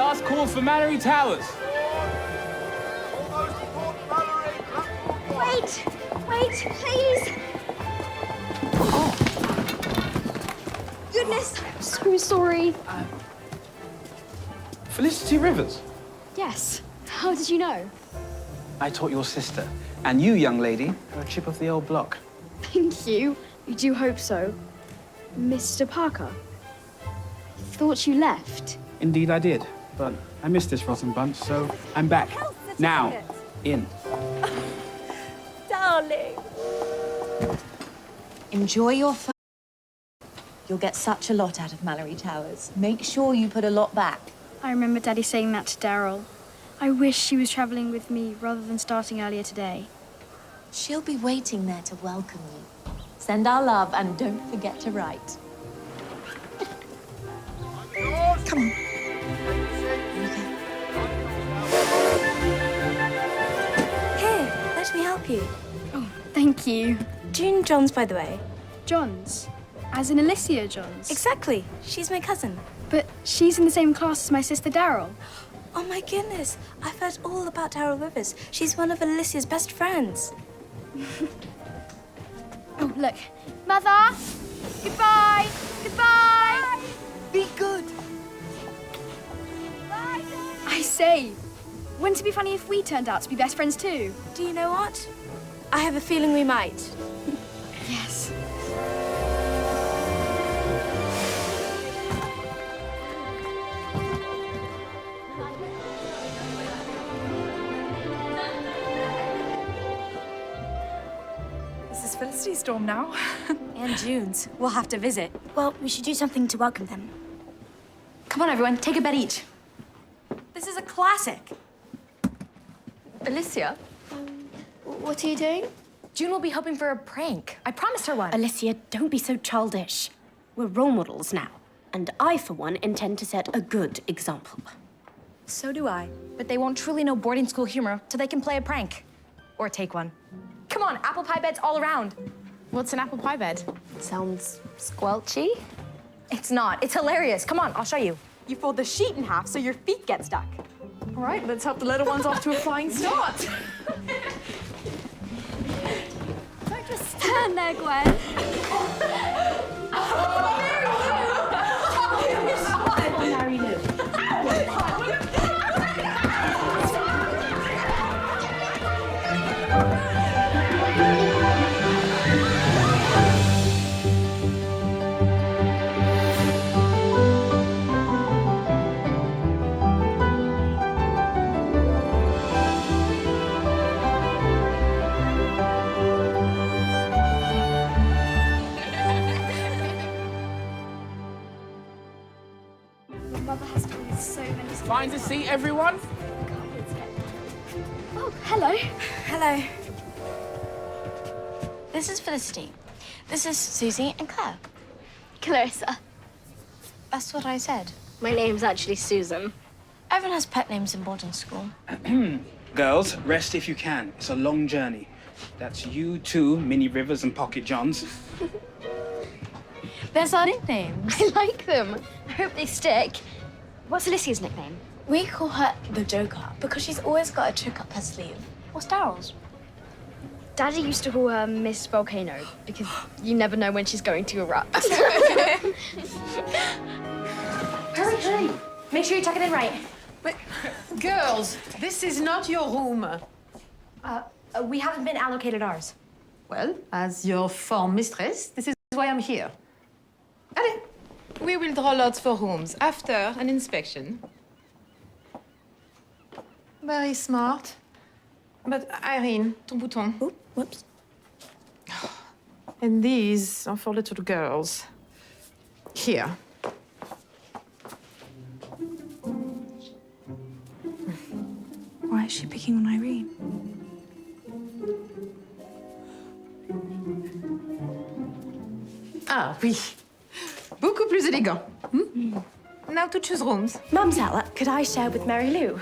Last call for Mallory Towers. Wait, please. Oh. Goodness, I'm so sorry. Felicity Rivers. Yes, how did you know? I taught your sister. And you, young lady, are a chip of the old block. Thank you. We do hope so. Mr. Parker, I thought you left. Indeed I did, but I missed this rotten bunch, so I'm back. Now, in. Darling. Enjoy your fun. You'll get such a lot out of Mallory Towers. Make sure you put a lot back. I remember Daddy saying that to Daryl. I wish she was travelling with me rather than starting earlier today. She'll be waiting there to welcome you. Send our love and don't forget to write. Come on. Here, let me help you. Oh, thank you. June Johns, by the way. Johns? As in Alicia Johns? Exactly. She's my cousin. But she's in the same class as my sister Daryl. Oh my goodness, I've heard all about Daryl Rivers. She's one of Alicia's best friends. Oh, look. Mother! Goodbye! Goodbye! Bye. Be good. Bye. I say, wouldn't it be funny if we turned out to be best friends too? Do you know what? I have a feeling we might. Yes. This is Felicity's dorm now. And June's. We'll have to visit. Well, we should do something to welcome them. Come on, everyone, take a bed each. This is a classic. Alicia, What are you doing? June will be hoping for a prank. I promised her one. Alicia, don't be so childish. We're role models now. And I, for one, intend to set a good example. So do I. But they won't truly know boarding school humor till they can play a prank. Or take one. Come on, apple pie beds all around. What's an apple pie bed? Sounds squelchy. It's not. It's hilarious. Come on, I'll show you. You fold the sheet in half so your feet get stuck. All right, let's help the little ones off to a flying start. Don't just stand there, Gwen. Mary Lou. Mother has told me so many stories. Fine to see everyone? Oh, hello. Hello. This is Felicity. This is Susie and Claire. Clarissa. That's what I said. My name's actually Susan. Everyone has pet names in boarding school. Girls, rest if you can. It's a long journey. That's you two, Minnie Rivers and Pocket Johns. There's our nicknames. I like them. I hope they stick. What's Alicia's nickname? We call her the Joker because she's always got a trick up her sleeve. What's Daryl's? Daddy used to call her Miss Volcano because you never know when she's going to erupt. Hurry. Make sure you tuck it in right. But, girls, this is not your room. We haven't been allocated ours. Well, as your form mistress, this is why I'm here. Allez, we will draw lots for rooms after an inspection. Very smart. But Irene, ton bouton. Oop, whoops. And these are for little girls. Here. Why is she picking on Irene? Ah, oui. Beaucoup plus élégant. Now to choose rooms. Mumsella, could I share with Mary Lou?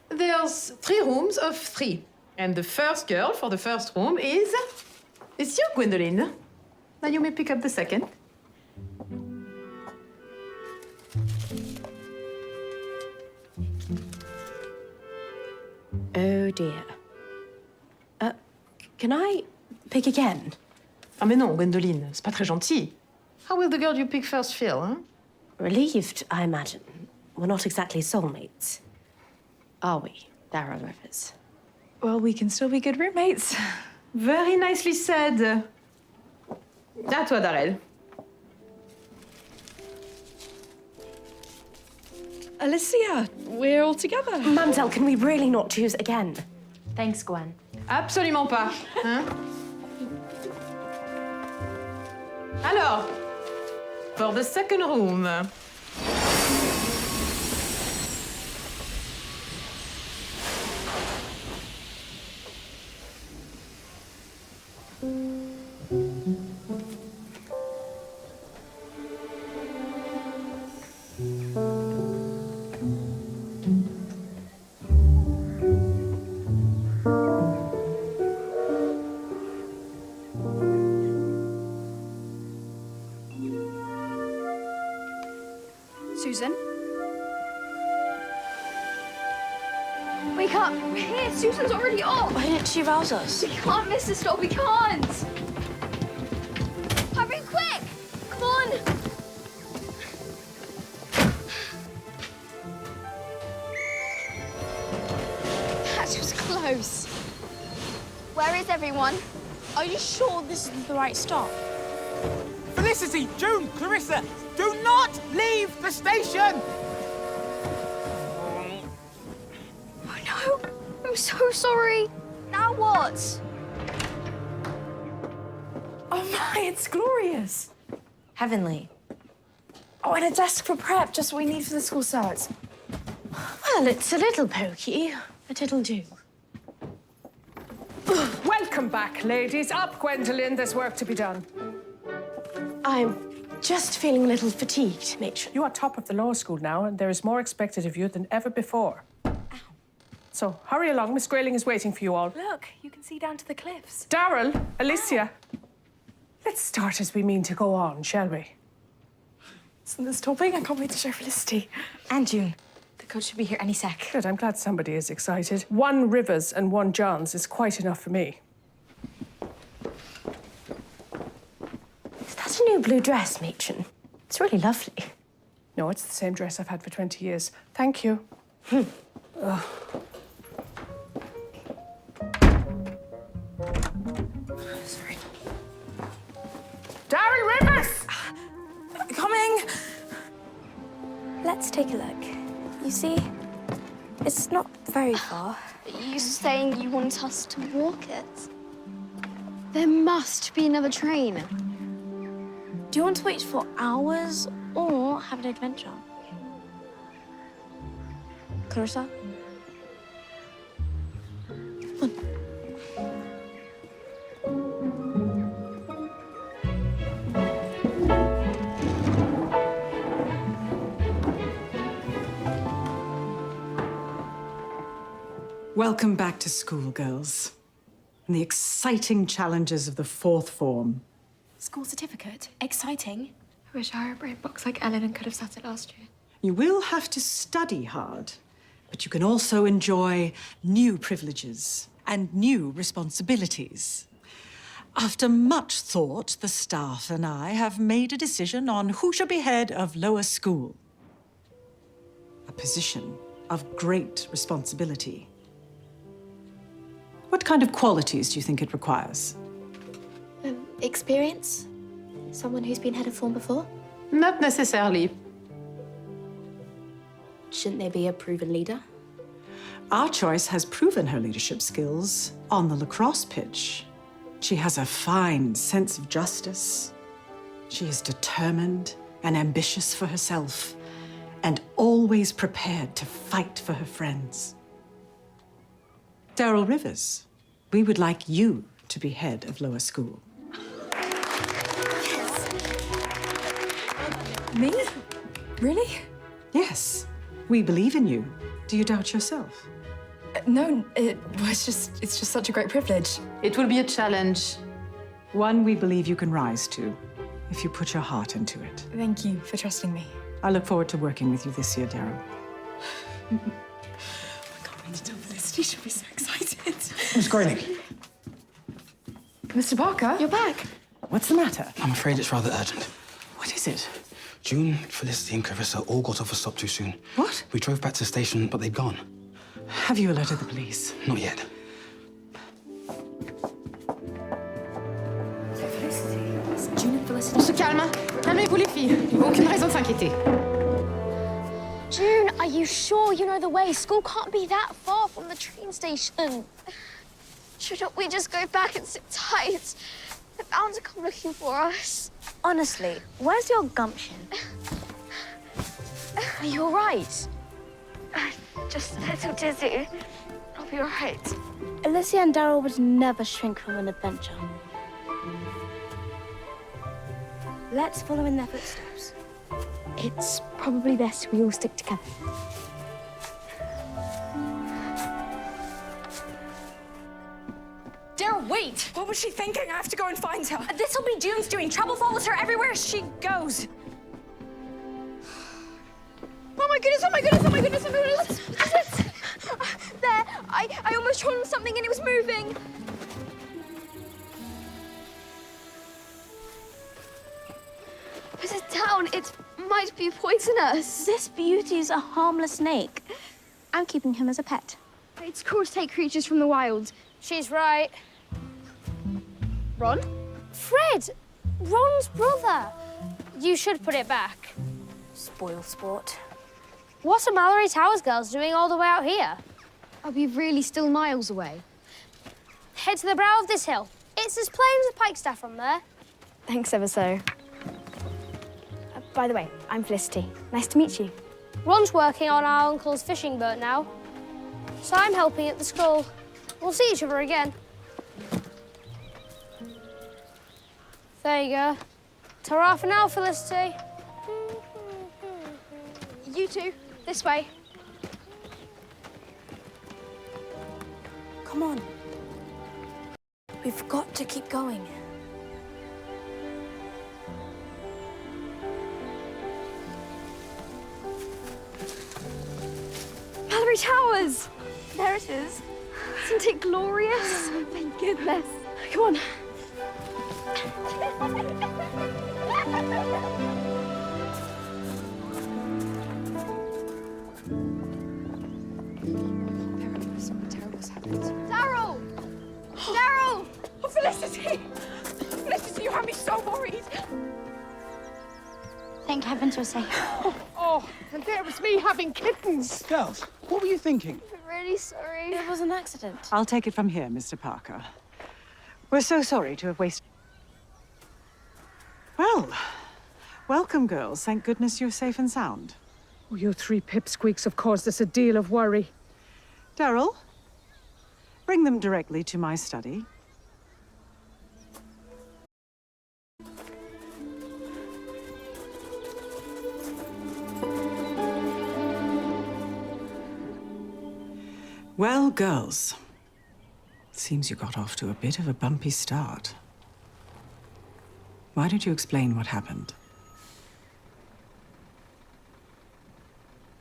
There's 3 rooms of 3. And the first girl for the first room is you, Gwendoline. Now you may pick up the second. dear. Can I pick again? Ah mais non, Gwendoline, c'est pas très gentil. How will the girl you pick first feel, huh? Relieved, I imagine. We're not exactly soulmates. Are we, Darrow Rivers? Well, we can still be good roommates. Very nicely said. À toi, Darrell. Alicia, we're all together. Mademoiselle, can we really not choose again? Thanks, Gwen. Absolument pas. Hein? Alors, for the second room. Susan? Wake up! We're here! Susan's already up! Why didn't she rouse us? We can't miss this stop, we can't! Hurry, quick! Come on! That was close. Where is everyone? Are you sure this is the right stop? Felicity, June, Clarissa, do not leave the station! Oh no! I'm so sorry. Now what? Oh my, it's glorious. Heavenly. Oh, and a desk for prep, just what we need for the school starts. Well, it's a little pokey, but it'll do. Welcome back, ladies. Up, Gwendoline. There's work to be done. I'm just feeling a little fatigued, Matron. You are top of the law school now, and there is more expected of you than ever before. So hurry along. Miss Grayling is waiting for you all. Look, you can see down to the cliffs. Darrell, Alicia, let's start as we mean to go on, shall we? Isn't this topping? I can't wait to show Felicity. And June. The coach should be here any sec. Good. I'm glad somebody is excited. 1 Rivers and 1 Johns is quite enough for me. Is that a new blue dress, Matron? It's really lovely. No, it's the same dress I've had for 20 years. Thank you. Sorry. Darrell Rivers! Coming! Let's take a look. You see, it's not very far. Are you saying you want us to walk it? There must be another train. Do you want to wait for hours or have an adventure? Clarissa? Welcome back to school, girls. And the exciting challenges of the 4th form. School certificate? Exciting. I wish I had a brain box like Ellen and could have sat it last year. You will have to study hard, but you can also enjoy new privileges and new responsibilities. After much thought, the staff and I have made a decision on who shall be head of lower school. A position of great responsibility. What kind of qualities do you think it requires? Experience? Someone who's been head of form before? Not necessarily. Shouldn't they be a proven leader? Our choice has proven her leadership skills on the lacrosse pitch. She has a fine sense of justice. She is determined and ambitious for herself, and always prepared to fight for her friends. Darrell Rivers, we would like you to be head of lower school. Me? Really? Yes, we believe in you. Do you doubt yourself? No, it's just such a great privilege. It will be a challenge. One we believe you can rise to, if you put your heart into it. Thank you for trusting me. I look forward to working with you this year, Darrell. I can't wait to tell Felicity. She'll be so excited. Miss Grayling. Mr. Parker? You're back. What's the matter? I'm afraid it's rather urgent. What is it? June, Felicity, and Clarissa all got off a stop too soon. What? We drove back to the station, but they'd gone. Have you alerted the police? Not yet. On se calme. Calmez-vous les filles. Aucune raison de s'inquiéter. June, are you sure you know the way? School can't be that far from the train station. Shouldn't we just go back and sit tight? They're bound to come looking for us. Honestly, where's your gumption? Are you all right? Just a little dizzy. I'll be all right. Alicia and Daryl would never shrink from an adventure. Let's follow in their footsteps. It's probably best we all stick together. Daryl, wait! What was she thinking? I have to go and find her. This'll be June's doing. Trouble follows her everywhere she goes. Oh my goodness, oh my goodness, oh my goodness, oh my goodness. What is it? There, I almost trod on something and it was moving. Put it down, it might be poisonous. This beauty's a harmless snake. I'm keeping him as a pet. It's cool to take creatures from the wild. She's right. Ron? Fred! Ron's brother! You should put it back. Spoil sport. What are Mallory Towers girls doing all the way out here? Are we really still miles away? Head to the brow of this hill. It's as plain as a pikestaff from there. Thanks ever so. By the way, I'm Felicity. Nice to meet you. Ron's working on our uncle's fishing boat now, so I'm helping at the school. We'll see each other again. There you go. Ta-ra for now, Felicity. You two, this way. Come on. We've got to keep going. Mallory Towers! There it is. Isn't it glorious? Oh, thank goodness. Come on. Something terrible's happened. Daryl! Daryl! Oh, Felicity! Felicity, you had me so worried. Thank heavens we're safe. Oh, and there was me having kittens. Girls, what were you thinking? I'm really sorry. It was an accident. I'll take it from here, Mr. Parker. We're so sorry to have wasted... Well, welcome, girls. Thank goodness you're safe and sound. Oh, you three pipsqueaks have caused us a deal of worry. Daryl, bring them directly to my study. Well, girls, seems you got off to a bit of a bumpy start. Why don't you explain what happened?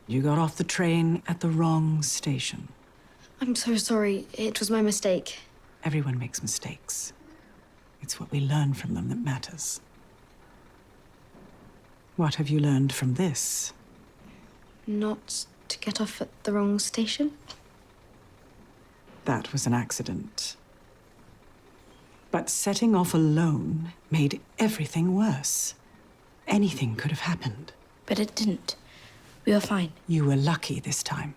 You got off the train at the wrong station. I'm so sorry. It was my mistake. Everyone makes mistakes. It's what we learn from them that matters. What have you learned from this? Not to get off at the wrong station? That was an accident. But setting off alone made everything worse. Anything could have happened. But it didn't. We were fine. You were lucky this time.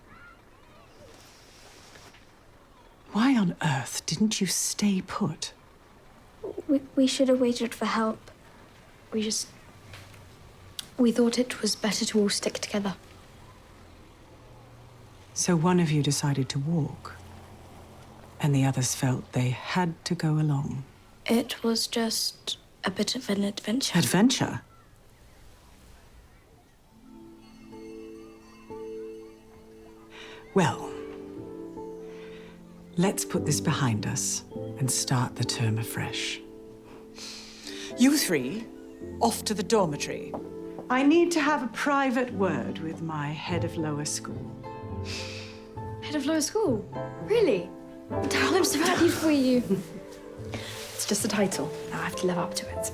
Why on earth didn't you stay put? We should have waited for help. We thought it was better to all stick together. So one of you decided to walk, and the others felt they had to go along. It was just a bit of an adventure. Adventure? Well, let's put this behind us and start the term afresh. You three, off to the dormitory. I need to have a private word with my head of lower school. Head of lower school? Really? Darling, I'm so happy for you. It's just a title. Now I have to live up to it.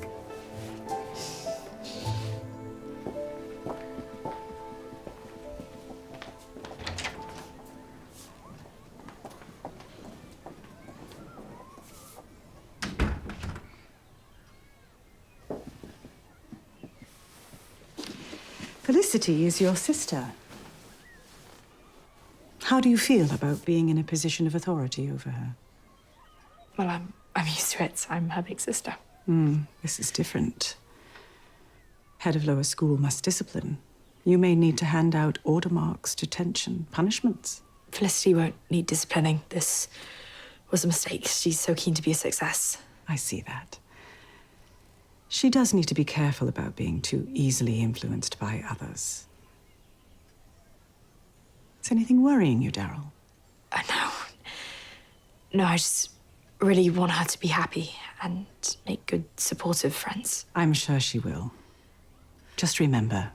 Felicity is your sister. How do you feel about being in a position of authority over her? Well, I'm used to it. I'm her big sister. This is different. Head of lower school must discipline. You may need to hand out order marks, detention, punishments. Felicity won't need disciplining. This was a mistake. She's so keen to be a success. I see that. She does need to be careful about being too easily influenced by others. Is anything worrying you, Daryl? No. No, I just really want her to be happy and make good, supportive friends. I'm sure she will. Just remember,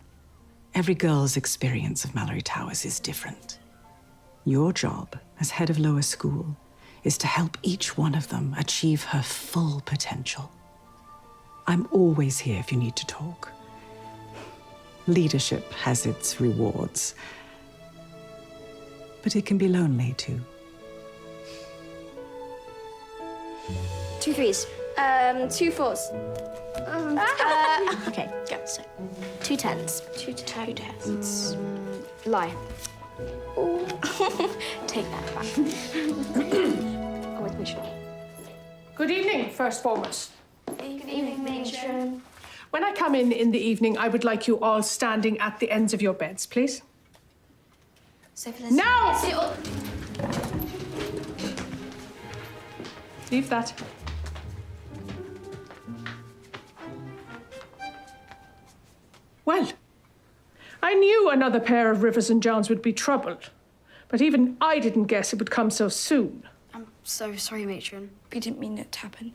every girl's experience of Mallory Towers is different. Your job as head of lower school is to help each one of them achieve her full potential. I'm always here if you need to talk. Leadership has its rewards, but it can be lonely too. 2 3s. 2 4s. Okay, go. So, 2 10s. 2 10s. 2 10s. Lie. Take that back. Go with me, Sean. Good evening, first formers. Good evening, matron. When I come in the evening, I would like you all standing at the ends of your beds, please. So Felicity. Now! Leave that. Well, I knew another pair of Rivers and Johns would be troubled, but even I didn't guess it would come so soon. I'm so sorry, matron. We didn't mean it to happen.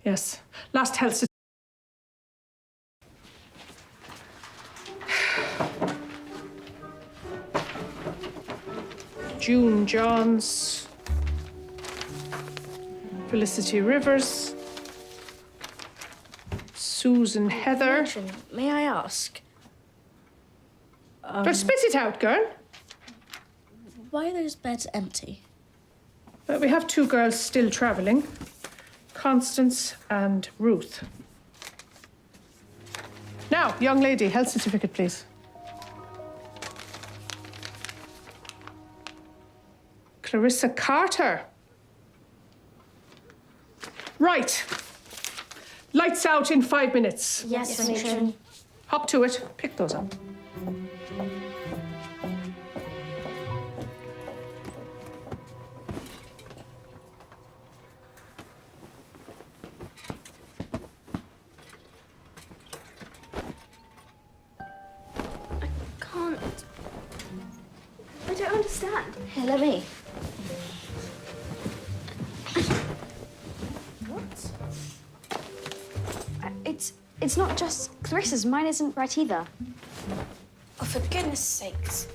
Yes, last health. June Johns, Felicity Rivers, Susan Heather. Matron, may I ask? But spit it out, girl. Why are those beds empty? But we have 2 girls still travelling, Constance and Ruth. Now, young lady, health certificate, please. Clarissa Carter. Right. Lights out in 5 minutes. Yes, matron. Hop to it. Pick those up. Can't. I don't understand. Here, let me. What? It's not just Clarissa's. Mine isn't right either. Oh, for goodness sakes.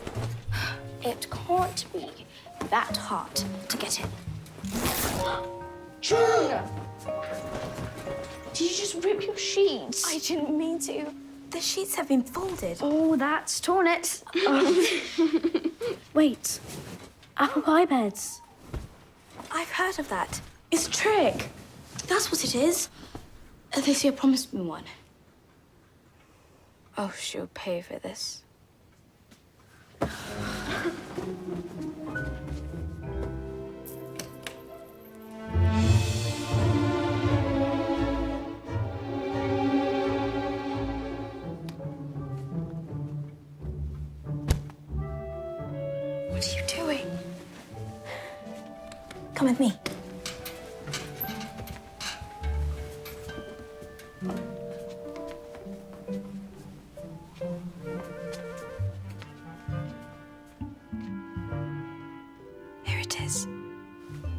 It can't be that hard to get in. June! Did you just rip your sheets? I didn't mean to. The sheets have been folded. Oh, that's torn it. Wait, apple pie beds. I've heard of that. It's a trick. That's what it is. Alicia promised me one. Oh, she'll pay for this. What are you doing? Come with me. Here it is.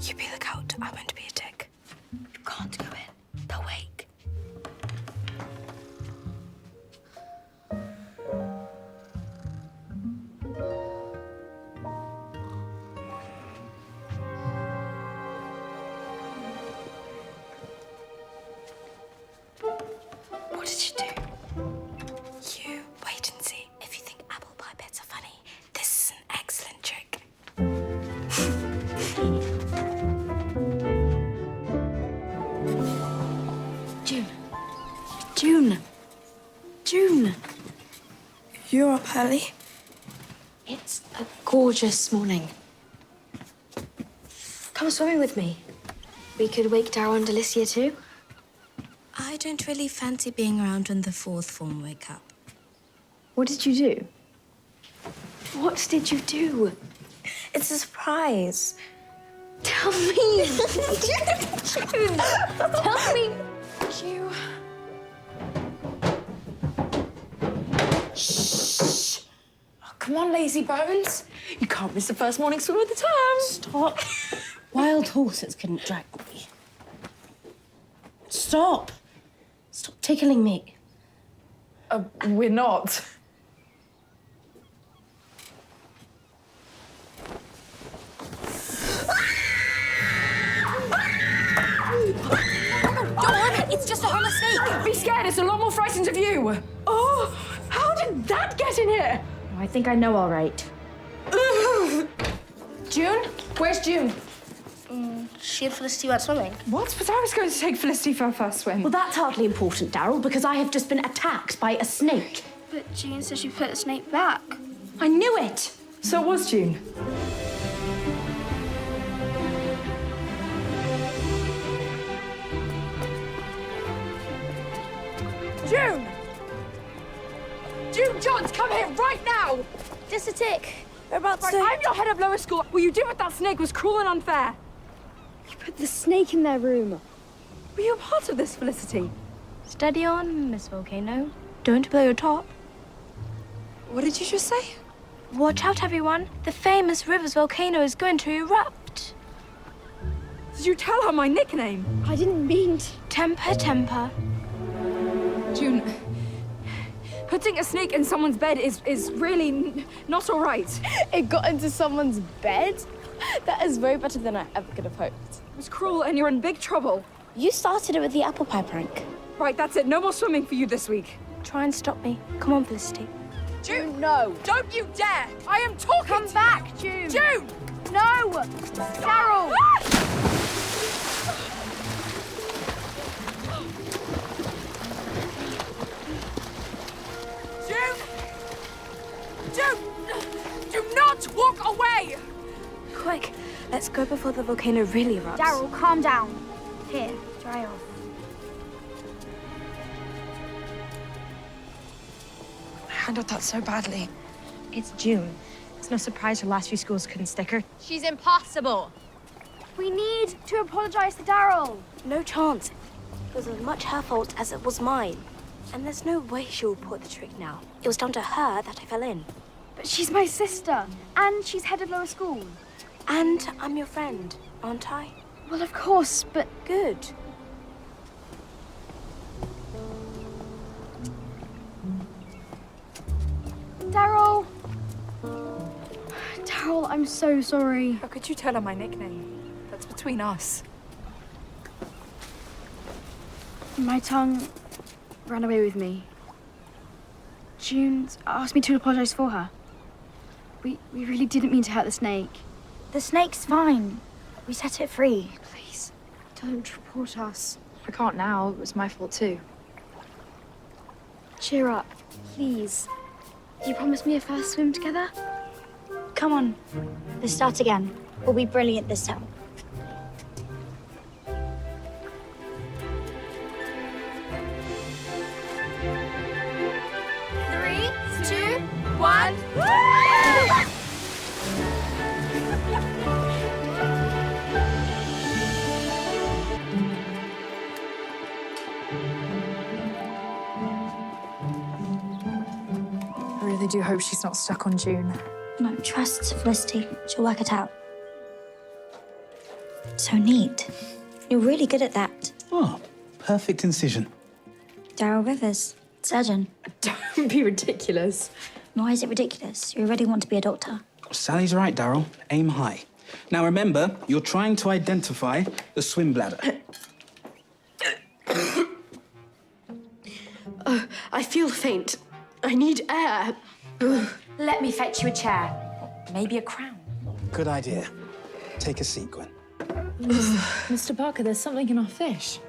You be the goat, I'm going to be a tick. You can't go in. They'll wake. June. June. You're up early. It's a gorgeous morning. Come swimming with me. We could wake Daryl and Alicia too. I don't really fancy being around when the fourth form wake up. What did you do? What did you do? It's a surprise. Tell me. June. Tell me. You. Shh. Oh, come on, lazy bones. You can't miss the first morning swim of the term. Stop. Wild horses couldn't drag me. Stop. Stop tickling me. We're not. Don't harm it. It's just a harmless snake. Be scared. It's a lot more frightened of you. Oh, how did that get in here? Oh, I think I know all right. June? Where's June? She and Felicity went swimming. What? But I was going to take Felicity for her first swim. Well, that's hardly important, Daryl, because I have just been attacked by a snake. But June said she put the snake back. I knew it. So was June. June! June Johns, come here right now! Just a tick. We're about to... I'm your head of lower school. What you did with that snake was cruel and unfair. You put the snake in their room. Were you a part of this, Felicity? Steady on, Miss Volcano. Don't blow your top. What did you just say? Watch out, everyone. The famous river's volcano is going to erupt. Did you tell her my nickname? I didn't mean to. Temper, temper. June, putting a snake in someone's bed is really not all right. It got into someone's bed? That is way better than I ever could have hoped. It was cruel and you're in big trouble. You started it with the apple pie prank. Right, that's it. No more swimming for you this week. Try and stop me. Come on, Felicity. June, No. don't you dare! I am talking Come to back, you. June. June! No! Daryl! June! June! Do not walk away! Quick, let's go before the volcano really erupts. Daryl, calm down. Here, dry off. I handled that so badly. It's June. It's no surprise her last few schools couldn't stick her. She's impossible. We need to apologize to Daryl. No chance. It was as much her fault as it was mine. And there's no way she'll report the trick now. It was down to her that I fell in. But she's my sister, and she's head of lower school. And I'm your friend, aren't I? Well, of course, but Good. Daryl. Daryl, I'm so sorry. How could you tell her my nickname? That's between us. My tongue ran away with me. June asked me to apologize for her. We really didn't mean to hurt the snake. The snake's fine. We set it free. Please, don't report us. I can't now. It was my fault too. Cheer up, please. You promised me a first swim together? Come on. Let's start again. We'll be brilliant this time. Three, two, one. I really do hope she's not stuck on June. No, trust Felicity. She'll work it out. So neat. You're really good at that. Oh, perfect incision. Daryl Rivers, surgeon. Don't be ridiculous. Why is it ridiculous? You already want to be a doctor. Sally's right, Daryl. Aim high. Now remember, you're trying to identify the swim bladder. I feel faint. I need air. Let me fetch you a chair. Maybe a crown. Good idea. Take a seat, Gwen. Mr. Parker, there's something in our fish.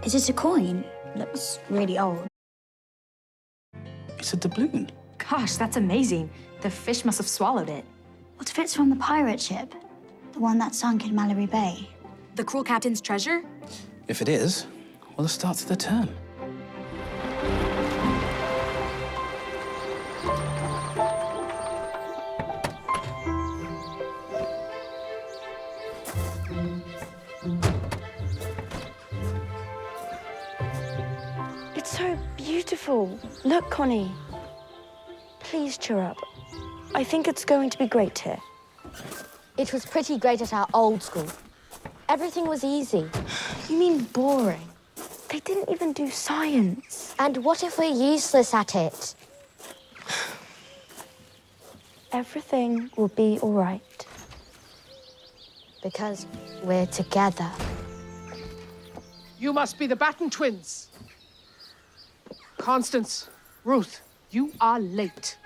Is it a coin? Looks really old. It's a doubloon. Gosh, that's amazing. The fish must have swallowed it. What if it's from the pirate ship? The one that sunk in Mallory Bay? The cruel captain's treasure? If it is, well, the start of the term. It's so beautiful. Look, Connie. Please cheer up. I think it's going to be great here. It was pretty great at our old school. Everything was easy. You mean boring? They didn't even do science. And what if we're useless at it? Everything will be all right. Because we're together. You must be the Batten twins. Constance, Ruth, you are late.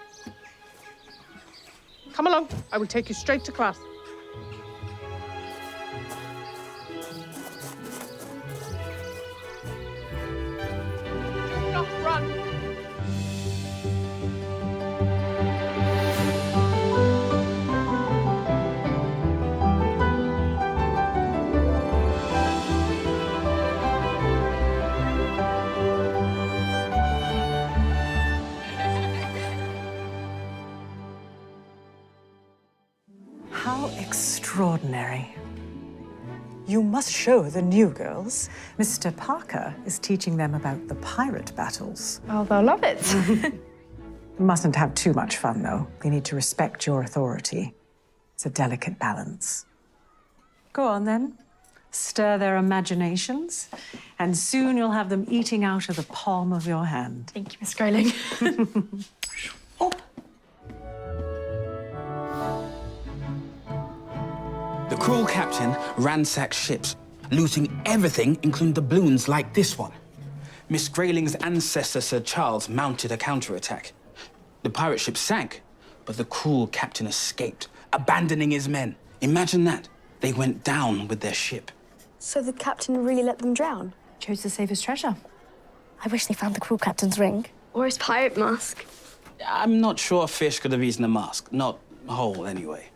Come along. I will take you straight to class. Do not run. How extraordinary. You must show the new girls. Mr. Parker is teaching them about the pirate battles. Oh, they'll love it. Mustn't have too much fun, though. They need to respect your authority. It's a delicate balance. Go on, then. Stir their imaginations, and soon you'll have them eating out of the palm of your hand. Thank you, Miss Grayling. The cruel captain ransacked ships, looting everything, including doubloons like this one. Miss Grayling's ancestor, Sir Charles, mounted a counterattack. The pirate ship sank, but the cruel captain escaped, abandoning his men. Imagine that. They went down with their ship. So the captain really let them drown? Chose to save his treasure. I wish they found the cruel captain's ring. Or his pirate mask? I'm not sure a fish could have eaten a mask. Not whole, anyway.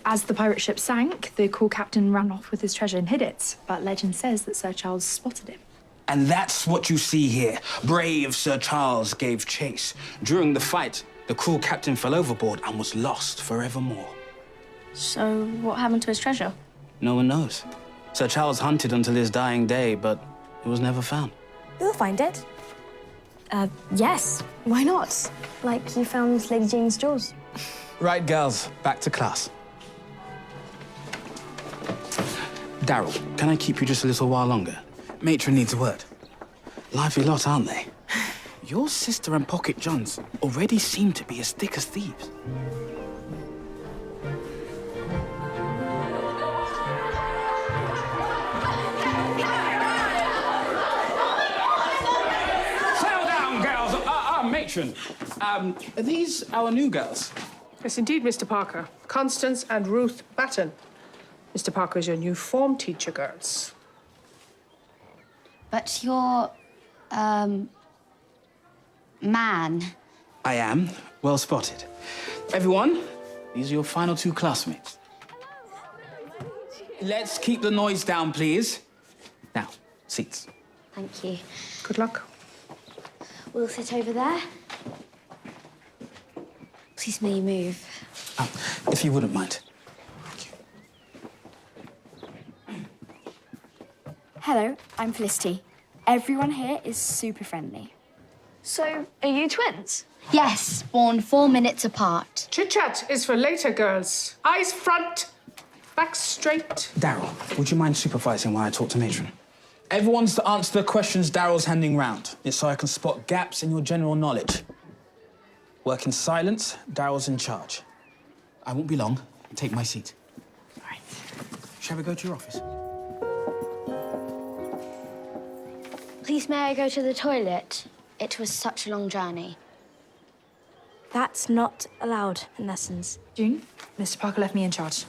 As the pirate ship sank, the cool captain ran off with his treasure and hid it. But legend says that Sir Charles spotted him. And that's what you see here. Brave Sir Charles gave chase. During the fight, the cruel captain fell overboard and was lost forevermore. So what happened to his treasure? No one knows. Sir Charles hunted until his dying day, but it was never found. We'll find it. Yes. Why not? Like you found Lady Jane's jewels. Right, girls, back to class. Daryl, can I keep you just a little while longer? Matron needs a word. Lively lot, aren't they? Your sister and Pocket Johns already seem to be as thick as thieves. Settle down, girls. Matron, are these our new girls? Yes, indeed, Mr. Parker. Constance and Ruth Batten. Mr. Parker is your new form teacher, girls. But you're, man. I am. Well spotted. Everyone, these are your final two classmates. Let's keep the noise down, please. Now, seats. Thank you. Good luck. We'll sit over there. Please may you move. If you wouldn't mind. Hello, I'm Felicity. Everyone here is super friendly. So, are you twins? Yes, born 4 minutes apart. Chit-chat is for later, girls. Eyes front, back straight. Daryl, would you mind supervising while I talk to Matron? Everyone's to answer the questions Daryl's handing round. It's so I can spot gaps in your general knowledge. Work in silence, Daryl's in charge. I won't be long. Take my seat. All right. Shall we go to your office? Please may I go to the toilet? It was such a long journey. That's not allowed in lessons. June, Mr. Parker left me in charge.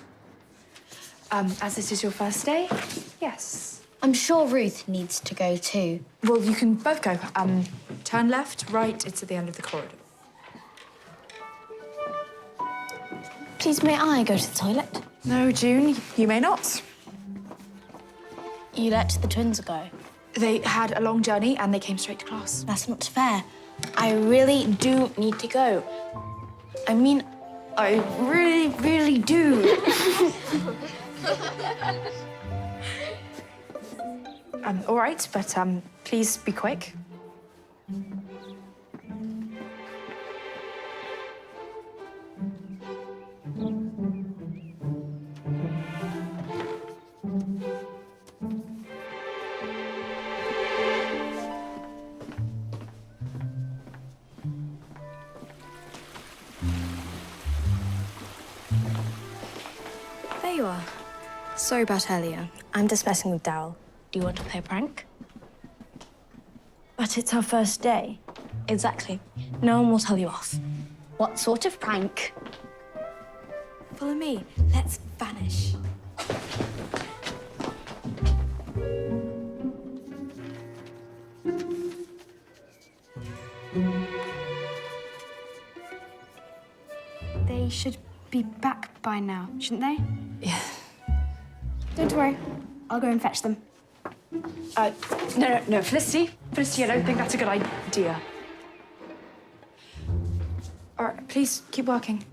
As this is your first day, yes, I'm sure Ruth needs to go too. Well, you can both go. Turn left, right, it's at the end of the corridor. Please, may I go to the toilet? No, June, you may not. You let the twins go. They had a long journey and they came straight to class. That's not fair. I really do need to go. I mean, I really, really do. All right, but please be quick. There you are. Sorry about earlier. I'm just messing with Daryl. Do you want to play a prank? But it's our first day. Exactly. No one will tell you off. What sort of prank? Follow me. Let's vanish. They should be back by now, shouldn't they? Yeah. Don't worry. I'll go and fetch them. No, Felicity. Felicity, I don't think that's a good idea. All right, please keep working.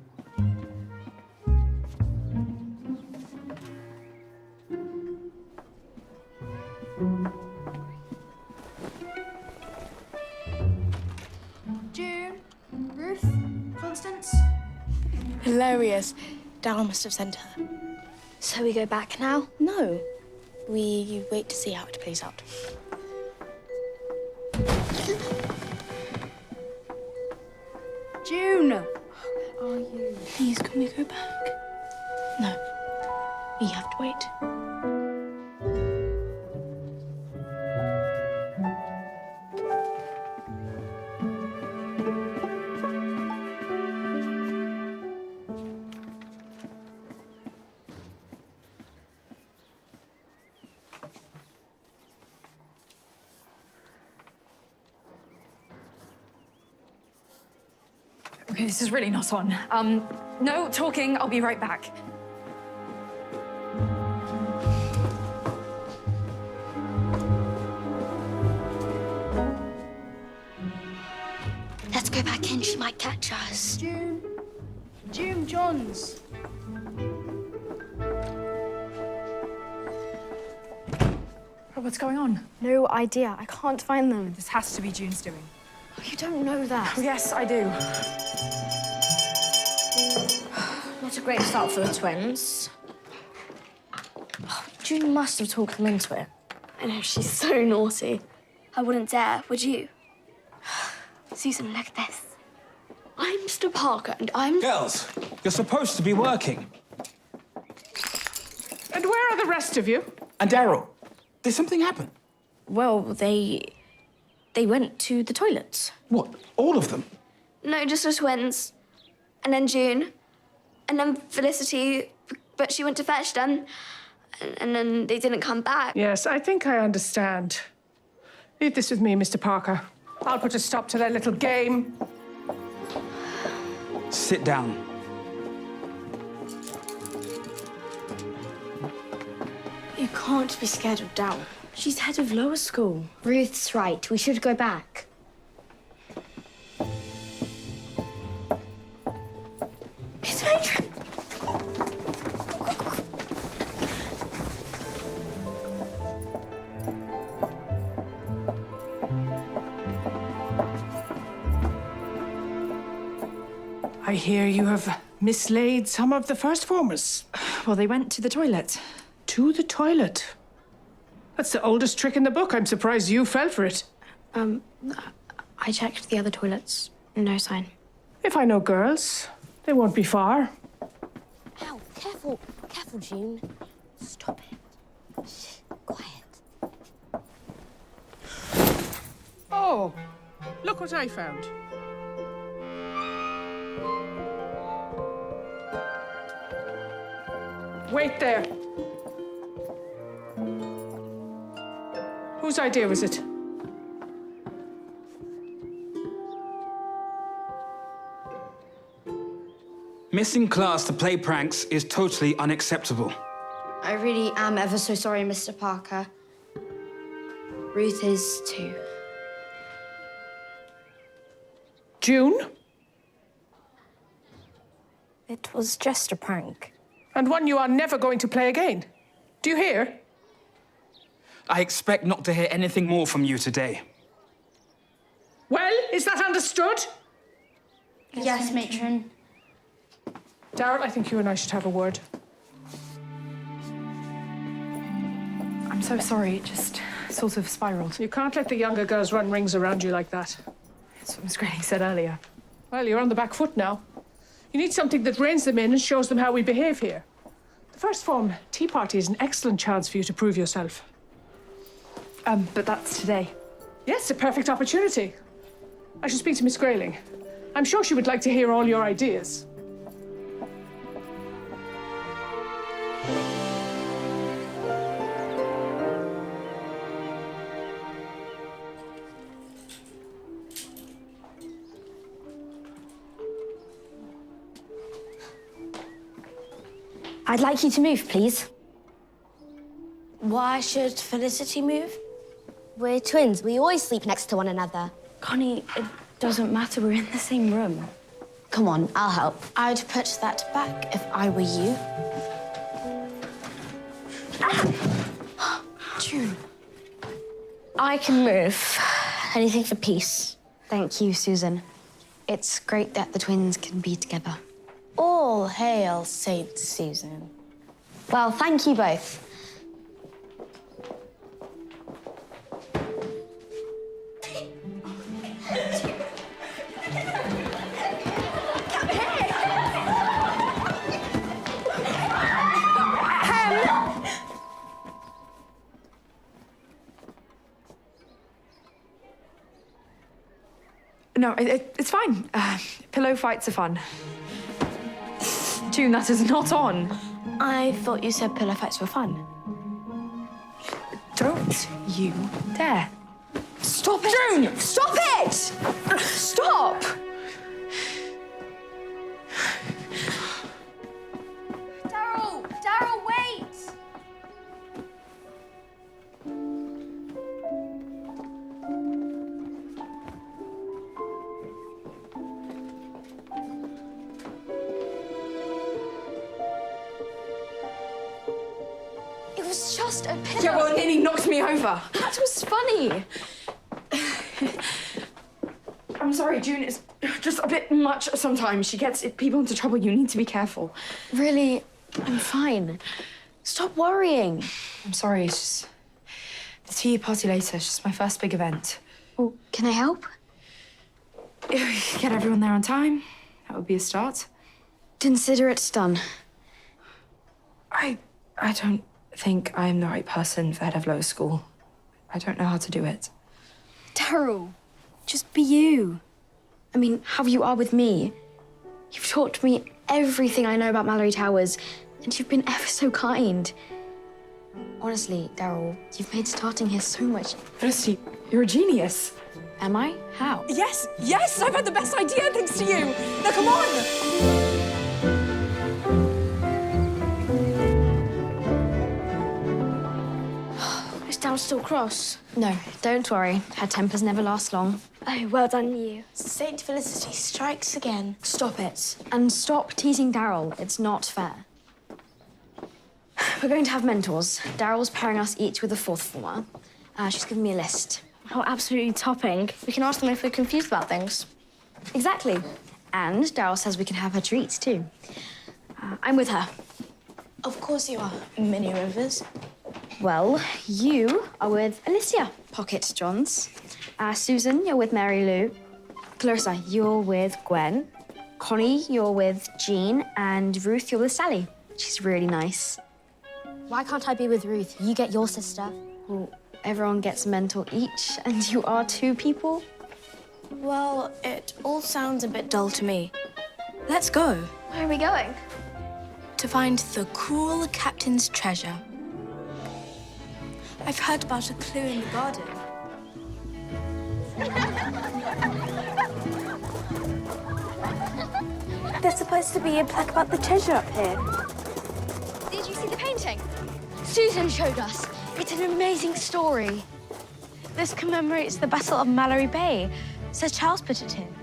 June, Ruth, Constance. Hilarious. Daryl must have sent her. So we go back now? No. We wait to see how it plays out. June! Where are you? Please, can we go back? No. We have to wait. Okay, this is really not on. No talking, I'll be right back. Let's go back in. She might catch us. June. June Johns. Oh, what's going on? No idea. I can't find them. This has to be June's doing. Oh, you don't know that. Oh, yes, I do. Not a great start for the twins. Oh, June must have talked them into it. I know, she's so naughty. I wouldn't dare, would you? Susan, look at this. I'm Mr. Parker, and I'm... Girls, you're supposed to be working. And where are the rest of you? And Daryl, did something happen? Well, they went to the toilets. What, all of them? No, just the twins. And then June. And then Felicity, but she went to fetch them. And then they didn't come back. Yes, I think I understand. Leave this with me, Mr. Parker. I'll put a stop to their little game. Sit down. You can't be scared of Daryl. She's head of lower school. Ruth's right. We should go back. It's Adrian. I hear you have mislaid some of the first formers. Well, they went to the toilet. To the toilet? That's the oldest trick in the book. I'm surprised you fell for it. I checked the other toilets. No sign. If I know girls, they won't be far. Ow, careful. Careful, June. Stop it. Shh, quiet. Oh, look what I found. Wait there. Whose idea was it? Missing class to play pranks is totally unacceptable. I really am ever so sorry, Mr. Parker. Ruth is too. June? It was just a prank. And one you are never going to play again. Do you hear? I expect not to hear anything more from you today. Well, is that understood? Yes, matron. Daryl, I think you and I should have a word. I'm so sorry, it just sort of spiraled. You can't let the younger girls run rings around you like that. That's what Miss Grayling said earlier. Well, you're on the back foot now. You need something that reins them in and shows them how we behave here. The first form tea party is an excellent chance for you to prove yourself. But that's today. Yes, a perfect opportunity. I should speak to Miss Grayling. I'm sure she would like to hear all your ideas. I'd like you to move, please. Why should Felicity move? We're twins. We always sleep next to one another. Connie, it doesn't matter. We're in the same room. Come on, I'll help. I'd put that back if I were you. June. I can move. Anything for peace. Thank you, Susan. It's great that the twins can be together. All hail Saint Susan. Well, thank you both. No, it's fine. Pillow fights are fun. June, that is not on. I thought you said pillow fights were fun. Don't you dare. Stop it! June! Stop it! Stop! Daryl, wait! It was just a pillow. Yeah, well, it nearly knocked me over. That was funny. I'm sorry, June. It's just a bit much sometimes. She gets people into trouble. You need to be careful. Really, I'm fine. Stop worrying. I'm sorry. It's just the tea party later. It's just my first big event. Well, can I help? If we get everyone there on time, that would be a start. Consider it done. I don't think I'm the right person for head of lower school. I don't know how to do it. Daryl, just be you. I mean, how you are with me. You've taught me everything I know about Mallory Towers, and you've been ever so kind. Honestly, Daryl, you've made starting here so much. Felicity, you're a genius. Am I? How? Yes, I've had the best idea thanks to you. Now, come on. Is Daryl still cross? No, don't worry. Her tempers never last long. Oh, well done, you. Saint Felicity strikes again. Stop it. And stop teasing Daryl. It's not fair. We're going to have mentors. Daryl's pairing us each with a fourth former. She's given me a list. Oh, absolutely topping. We can ask them if we're confused about things. Exactly. And Daryl says we can have her treats, too. I'm with her. Of course you are, Minnie Rivers. Well, you are with Alicia, Pocket Johns. Susan, you're with Mary Lou. Clarissa, you're with Gwen. Connie, you're with Jean. And Ruth, you're with Sally. She's really nice. Why can't I be with Ruth? You get your sister. Well, everyone gets a mentor each, and you are two people. Well, it all sounds a bit dull to me. Let's go. Where are we going? To find the cruel captain's treasure. I've heard about a clue in the garden. There's supposed to be a plaque about the treasure up here. Did you see the painting? Susan showed us. It's an amazing story. This commemorates the Battle of Mallory Bay. Sir Charles put it in.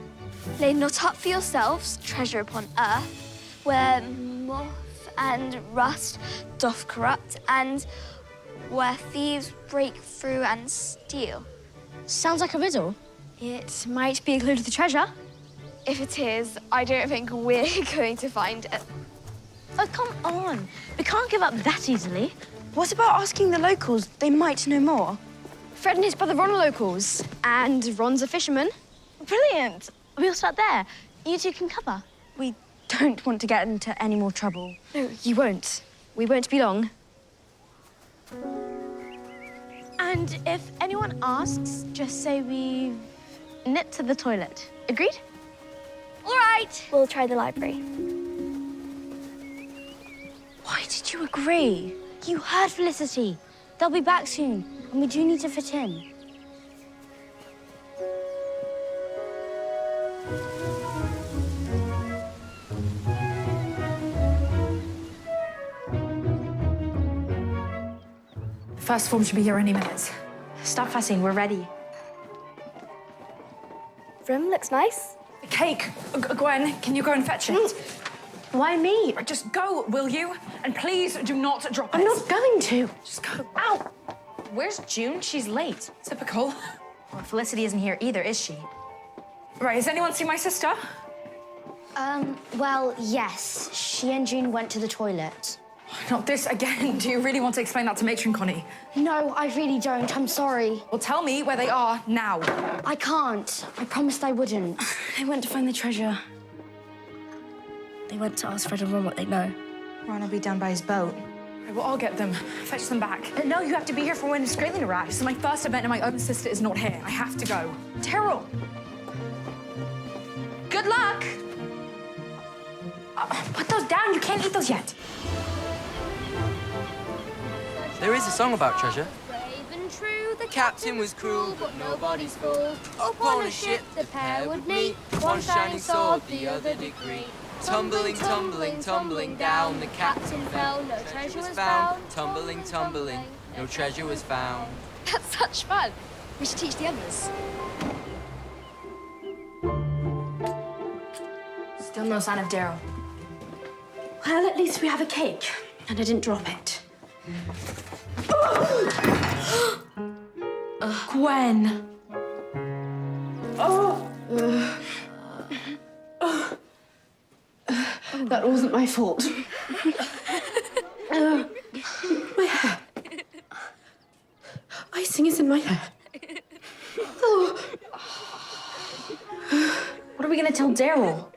Lay not up for yourselves treasure upon earth, where moth and rust doth corrupt, and where thieves break through and steal. Sounds like a riddle. It might be a clue to the treasure. If it is, I don't think we're going to find it. Oh, come on. We can't give up that easily. What about asking the locals? They might know more. Fred and his brother Ron are locals, and Ron's a fisherman. Brilliant. We'll start there. You two can cover. We don't want to get into any more trouble. No, you won't. We won't be long. And if anyone asks, just say we've nipped to the toilet. Agreed? All right. We'll try the library. Why did you agree? You heard Felicity. They'll be back soon, and we do need to fit in. First form should be here any minute. Stop fussing, we're ready. Room looks nice. Cake! Gwen, can you go and fetch it? Why me? Just go, will you? And please do not drop it. I'm not going to. Just go. Ow! Where's June? She's late. Typical. Well, Felicity isn't here either, is she? Right, has anyone seen my sister? Well, yes. She and June went to the toilet. Not this again. Do you really want to explain that to Matron Connie? No, I really don't. I'm sorry. Well, tell me where they are now. I can't. I promised I wouldn't. They went to find the treasure. They went to ask Fred and Ron what they know. Ron will be down by his boat. Right, well, I'll get them. Fetch them back. No, you have to be here for when Skraelin arrives. So my first event and my own sister is not here. I have to go. Terrell! Good luck! Put those down. You can't eat those yet. There is a song about treasure. Brave and true, the Captain was cruel, but nobody's fool. Upon a ship the pair would meet, one shining sword, the other degree. Tumbling, tumbling, tumbling down, the captain fell, no treasure was found. Tumbling, tumbling, no treasure was found. That's such fun. We should teach the others. Still no sign of Daryl. Well, at least we have a cake, and I didn't drop it. Gwen! That wasn't my fault. My hair. Icing is in my hair. What are we gonna tell Daryl?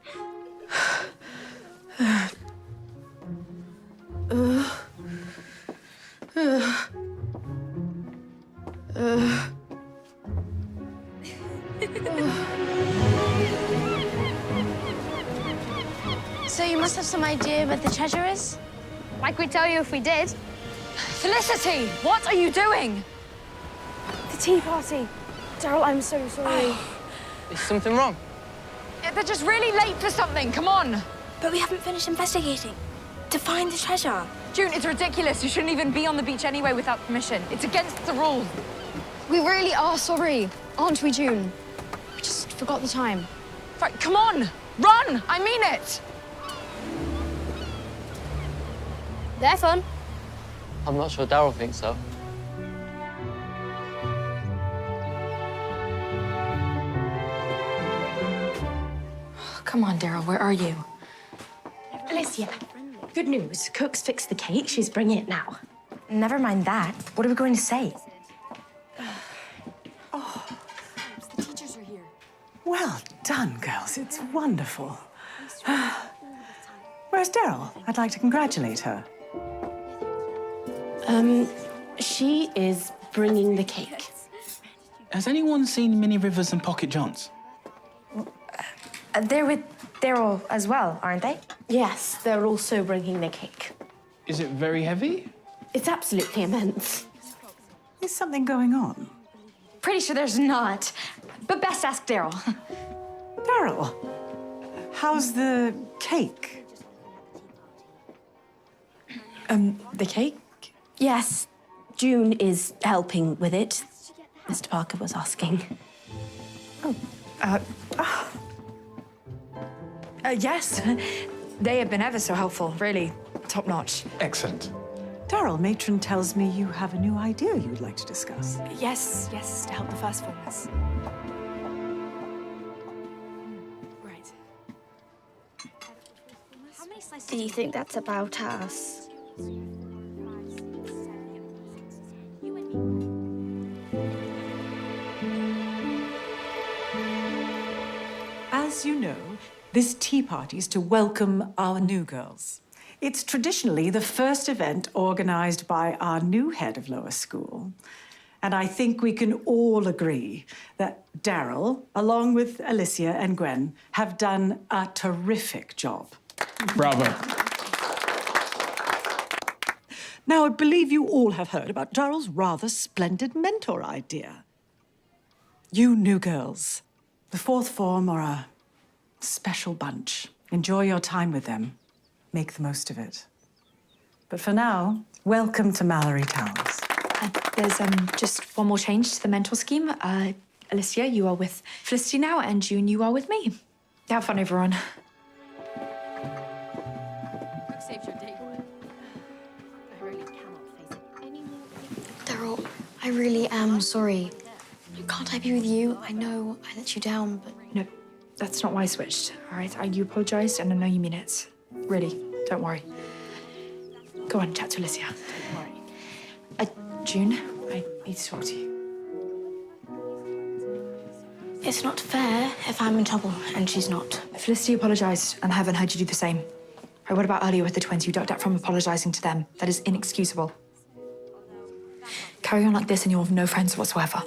So you must have some idea where the treasure is? Like we'd tell you if we did. Felicity, what are you doing? The tea party. Daryl, I'm so sorry. Is something wrong? They're just really late for something. Come on. But we haven't finished investigating. To find the treasure. June, it's ridiculous. You shouldn't even be on the beach anyway without permission. It's against the rules. We really are sorry, aren't we, June? We just forgot the time. Right, come on. Run. I mean it. They're fun. I'm not sure Daryl thinks so. Come on, Daryl. Where are you? Alicia, good news. Cook's fixed the cake. She's bringing it now. Never mind that. What are we going to say? The teachers are here. Well done, girls. It's wonderful. Where's Daryl? I'd like to congratulate her. She is bringing the cake. Has anyone seen Minnie Rivers and Pocket Johns? They're with Daryl as well, aren't they? Yes, they're also bringing the cake. Is it very heavy? It's absolutely immense. Is something going on? Pretty sure there's not. But best ask Daryl. Daryl, how's the cake? The cake? Yes, June is helping with it. Mr. Parker was asking. Yes. They have been ever so helpful, really. Top notch. Excellent. Daryl, matron tells me you have a new idea you'd like to discuss. Yes, to help the first formers. Right. Do you think that's about us? As you know, this tea party is to welcome our new girls. It's traditionally the first event organised by our new head of lower school. And I think we can all agree that Daryl, along with Alicia and Gwen, have done a terrific job. Bravo. Now, I believe you all have heard about Daryl's rather splendid mentor idea. You new girls, the fourth form are a special bunch. Enjoy your time with them. Make the most of it. But for now, welcome to Mallory Towers. There's just one more change to the mentor scheme. Alicia, you are with Felicity now, and June, you are with me. Have fun, everyone. Daryl, I really am sorry. Can't I be with you? I know I let you down, but... No, that's not why I switched, all right? You apologised, and I know you mean it. Really, don't worry. Go on, chat to Alicia. Don't worry. June, I need to talk to you. It's not fair if I'm in trouble and she's not. Felicity apologised, and I haven't heard you do the same. Right, what about earlier with the twins? You ducked out from apologising to them. That is inexcusable. Carry on like this and you'll have no friends whatsoever.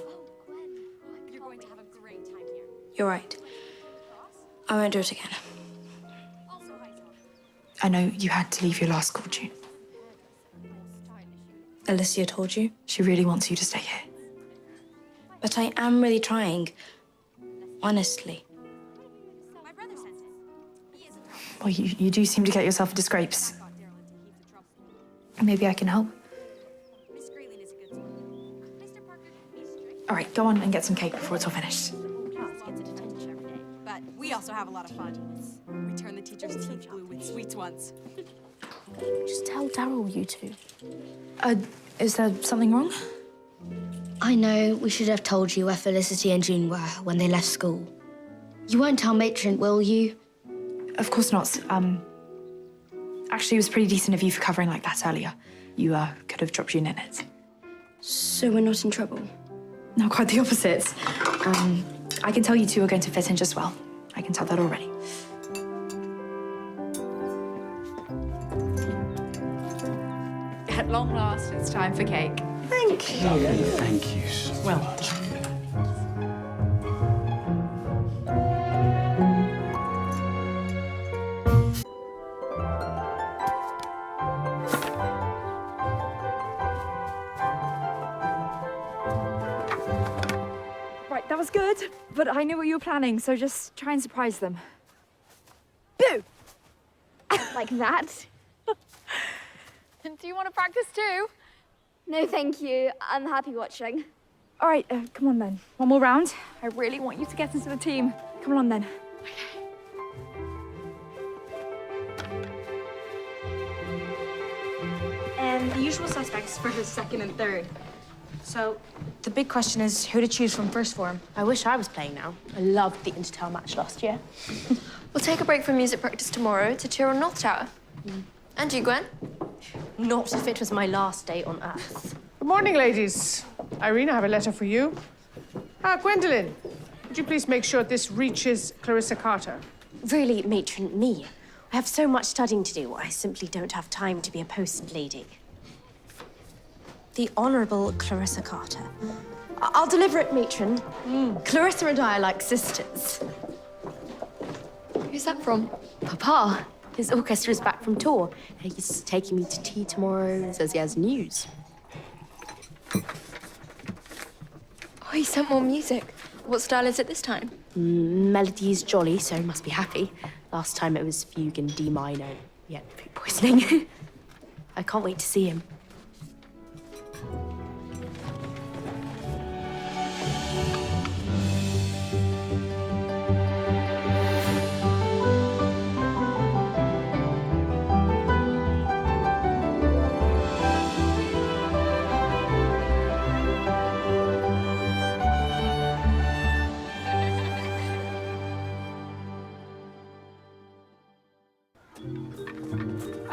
You're right. I won't do it again. I know you had to leave your last school, June. Alicia told you? She really wants you to stay here. But I am really trying. Honestly. Well, you do seem to get yourself into scrapes. Maybe I can help. All right, go on and get some cake before it's all finished. But we also have a lot of fun. We turn the teacher's teeth blue with sweets once. Just tell Daryl, you two. Is there something wrong? I know we should have told you where Felicity and June were when they left school. You won't tell Matron, will you? Of course not. Actually, it was pretty decent of you for covering like that earlier. You could have dropped June in it. So we're not in trouble? No, quite the opposite. I can tell you two are going to fit in just well. I can tell that already. At long last, it's time for cake. Thank you. Thank you. Well done. Right, that was good, but I knew what you were planning, so just try and surprise them. Boo! Like that? Do you want to practice too? No, thank you. I'm happy watching. All right, come on then. One more round. I really want you to get into the team. Come on then. And the usual suspects for his second and third. So, the big question is who to choose from first form. I wish I was playing now. I loved the Intertower match last year. We'll take a break from music practice tomorrow to cheer on North Tower. And you, Gwen? Not if it was my last day on Earth. Good morning, ladies. Irene, I have a letter for you. Gwendolyn, would you please make sure this reaches Clarissa Carter? Really, matron, me. I have so much studying to do, I simply don't have time to be a post lady. The Honourable Clarissa Carter. I'll deliver it, matron. Clarissa and I are like sisters. Who's that from? Papa. His orchestra's back from tour. He's taking me to tea tomorrow and says he has news. Oh, he sent more music. What style is it this time? Melody's jolly, so must be happy. Last time it was fugue in D minor. Yeah, food poisoning. I can't wait to see him.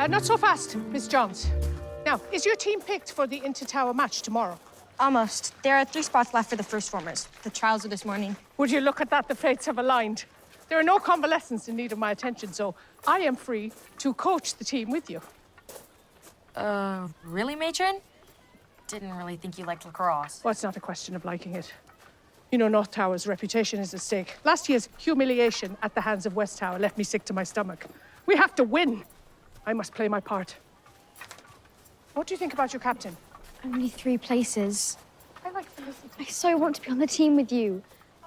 Not so fast, Miss Johns. Now, is your team picked for the inter-tower match tomorrow? Almost. There are 3 spots left for the first formers. The trials are this morning. Would you look at that? The fates have aligned. There are no convalescents in need of my attention, so I am free to coach the team with you. Really, Matron? Didn't really think you liked lacrosse. Well, it's not a question of liking it. You know, North Tower's reputation is at stake. Last year's humiliation at the hands of West Tower left me sick to my stomach. We have to win. I must play my part. What do you think about your captain? Only 3 places. I so want to be on the team with you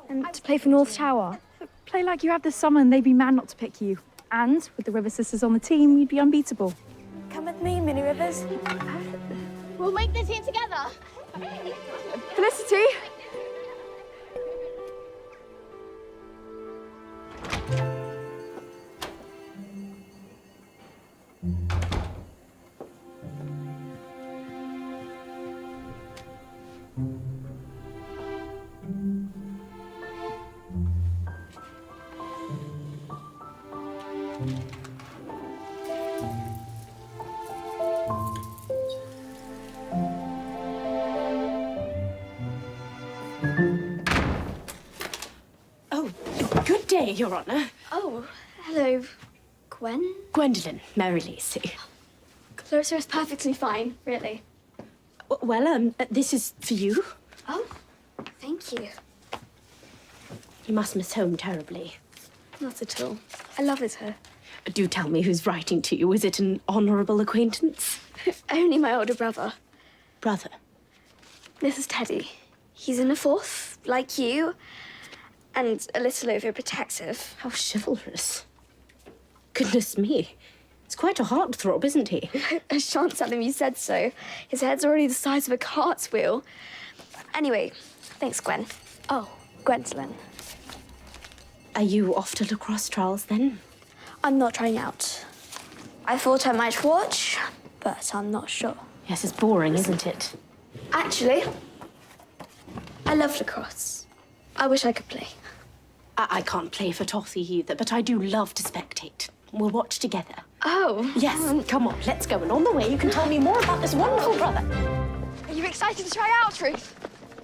and to play for North Tower. Play like you have this summer and they'd be mad not to pick you. And with the River Sisters on the team, you'd be unbeatable. Come with me, Mini Rivers. We'll make the team together. Felicity! Oh, good day, Your Honour. Oh, hello, Gwen. Gwendolyn, Mary Lacey. Clarissa is perfectly fine, really. Well, this is for you. Oh, thank you. You must miss home terribly. Not at all. I love it here. Do tell me who's writing to you. Is it an honourable acquaintance? Only my older brother. Brother? This is Teddy. He's in the 4th, like you, and a little overprotective. How chivalrous. Goodness me. It's quite a heartthrob, isn't he? I shan't tell him you said so. His head's already the size of a cartwheel. Anyway, thanks, Gwen. Oh, Gwendolyn. Are you off to lacrosse trials, then? I'm not trying out. I thought I might watch, but I'm not sure. Yes, it's boring, isn't it? Actually, I love lacrosse. I wish I could play. I can't play for Toffee either, but I do love to spectate. We'll watch together. Oh. Yes, come on, let's go. And on the way, you can tell me more about this wonderful brother. Are you excited to try out, Ruth?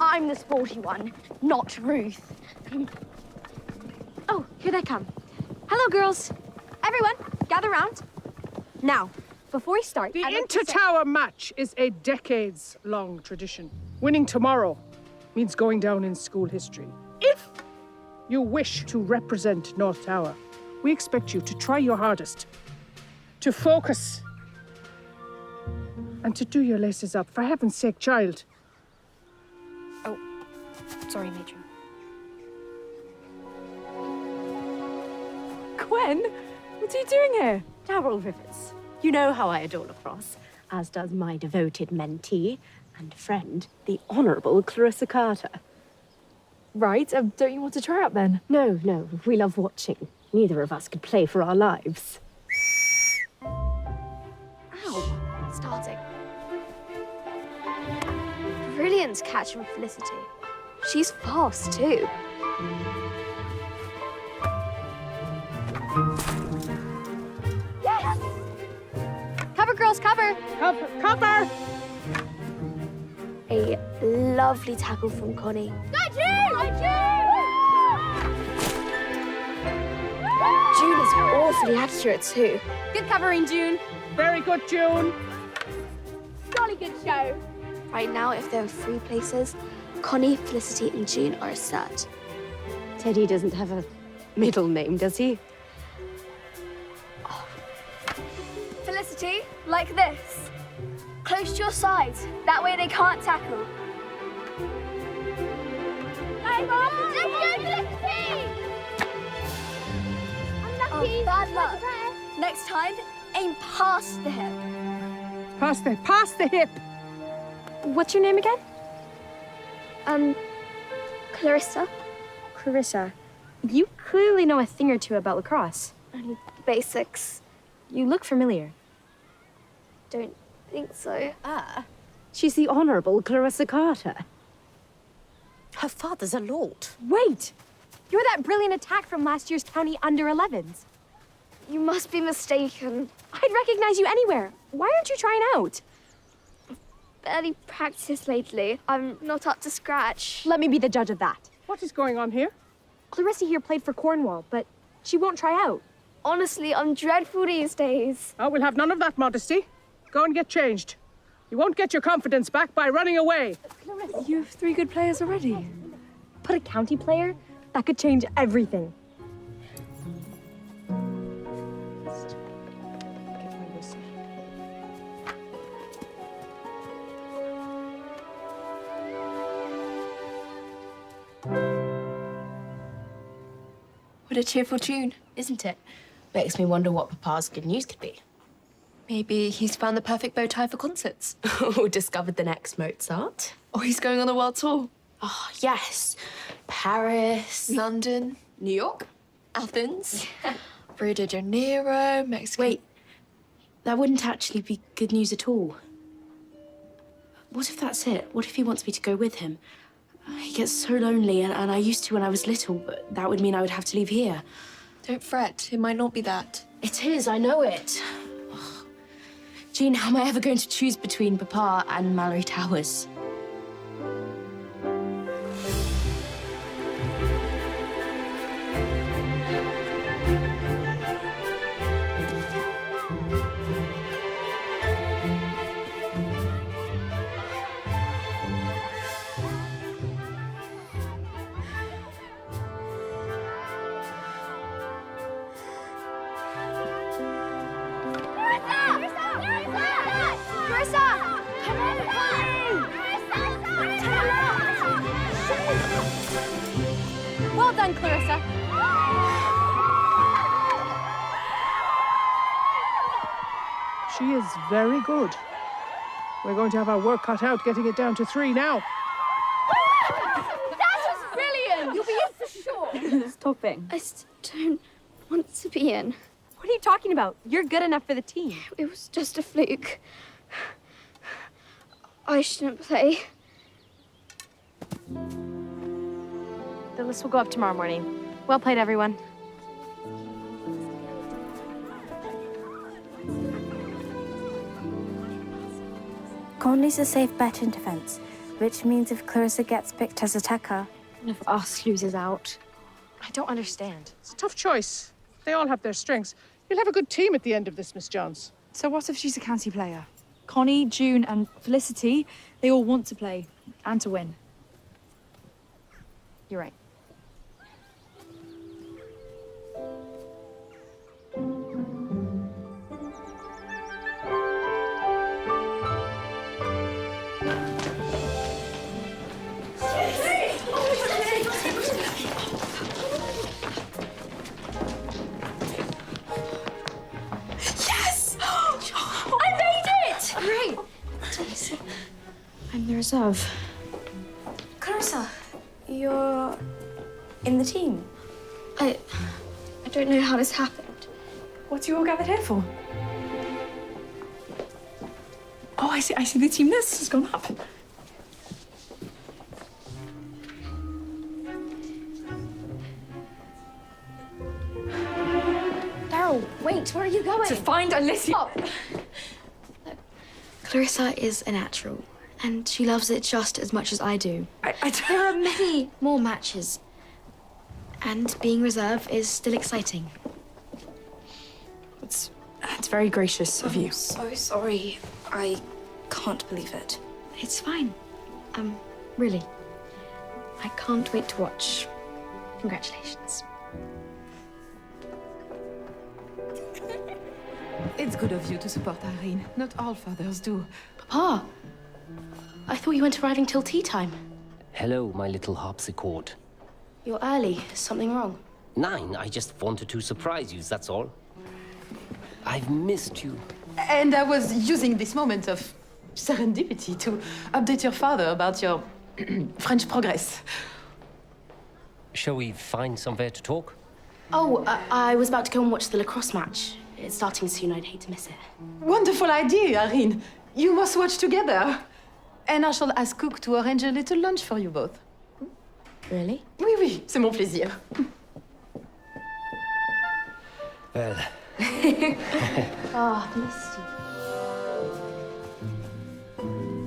I'm the sporty one, not Ruth. Oh, here they come. Hello, girls. Everyone, gather round. Now, before we start... The inter-tower match is a decades-long tradition. Winning tomorrow means going down in school history. If you wish to represent North Tower, we expect you to try your hardest, to focus, and to do your laces up. For heaven's sake, child. Oh, sorry, Matron. Gwen, what are you doing here? Darrell Rivers. You know how I adore lacrosse, as does my devoted mentee and friend, the Honourable Clarissa Carter. Right, don't you want to try out then? No, we love watching. Neither of us could play for our lives. Ow. Starting. Brilliant catch from Felicity. She's fast, too. Yes! Cover, girls, cover! Cover! A lovely tackle from Connie. June is awfully accurate, too. Good covering, June. Very good, June. Jolly good show. Right now, if there are 3 places, Connie, Felicity, and June are set. Teddy doesn't have a middle name, does he? Felicity, like this. Close to your sides. That way they can't tackle. Oh, bad luck. Next time, aim past the hip. Past the hip. What's your name again? Clarissa. Clarissa. You clearly know a thing or two about lacrosse. Only basics. You look familiar. Don't think so. Ah, she's the Honourable Clarissa Carter. Her father's a lord. Wait! You're that brilliant attack from last year's county under-11s. You must be mistaken. I'd recognize you anywhere. Why aren't you trying out? Barely practiced lately. I'm not up to scratch. Let me be the judge of that. What is going on here? Clarissa here played for Cornwall, but she won't try out. Honestly, I'm dreadful these days. Oh, we'll have none of that modesty. Go and get changed. You won't get your confidence back by running away. You have 3 good players already. Put a county player? That could change everything. What a cheerful tune, isn't it? Makes me wonder what Papa's good news could be. Maybe he's found the perfect bow tie for concerts. Or discovered the next Mozart. Or he's going on a world tour. Oh, yes. Paris. London. New York. Athens. Rio de Janeiro. Mexico. Wait. That wouldn't actually be good news at all. What if that's it? What if he wants me to go with him? He gets so lonely, and I used to when I was little, but that would mean I would have to leave here. Don't fret. It might not be that. It is, I know it. Oh. Jean, how am I ever going to choose between Papa and Mallory Towers? Well done, Clarissa. She is very good. We're going to have our work cut out getting it down to 3 now. That was brilliant! You'll be in for sure. Stopping. I still don't want to be in. What are you talking about? You're good enough for the team. It was just a fluke. I shouldn't play. The list will go up tomorrow morning. Well played, everyone. Conley's a safe bet in defense, which means if Clarissa gets picked as attacker... And if us loses out. I don't understand. It's a tough choice. They all have their strengths. You'll have a good team at the end of this, Miss Johns. So what if she's a county player? Connie, June, and Felicity, they all want to play and to win. You're right. I'm the reserve. Clarissa, you're in the team. I don't know how this happened. What are you all gathered here for? Oh, I see the team list has gone up. Daryl, wait, where are you going? To find Alicia. Clarissa is a natural, and she loves it just as much as I do. There are many more matches, and being reserve is still exciting. It's very gracious of you. I'm so sorry. I can't believe it. It's fine. Really. I can't wait to watch. Congratulations. It's good of you to support Irene. Not all fathers do. Papa, I thought you weren't arriving till tea time. Hello, my little harpsichord. You're early. Something wrong? 9. I just wanted to surprise you, that's all. I've missed you. And I was using this moment of serendipity to update your father about your French progress. Shall we find somewhere to talk? Oh, I was about to go and watch the lacrosse match. It's starting soon. I'd hate to miss it. Wonderful idea, Irene. You must watch together. And I shall ask Cook to arrange a little lunch for you both. Really? Oui, oui, c'est mon plaisir. Well... Ah, missed you.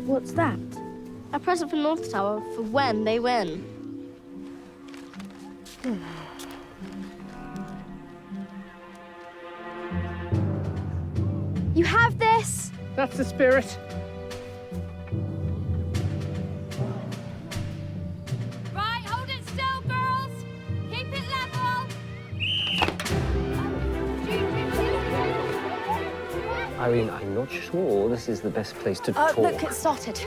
What's that? A present for North Tower for when they win. You have this! That's the spirit. Right, hold it still, girls. Keep it level. Irene, I'm not sure this is the best place to talk. Look, it started.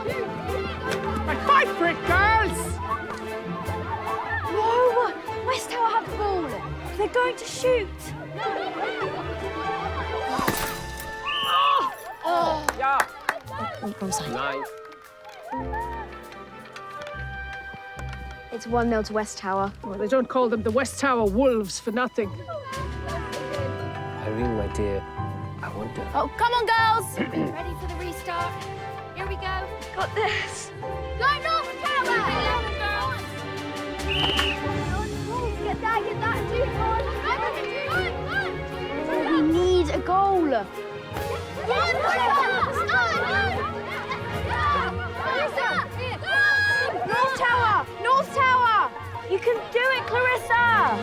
Right, fight for it, girls! No! West Tower have the ball. They're going to shoot. Oh! Yeah! Wrong side. 9. It's 1-0 to West Tower. Well, they don't call them the West Tower Wolves for nothing. Irene, my dear, I wonder... Oh, come on, girls! Ready for the restart? Here we go. Got this. Go North Tower! Get that, We need a goal. North Tower! North Tower! You can do it, Clarissa!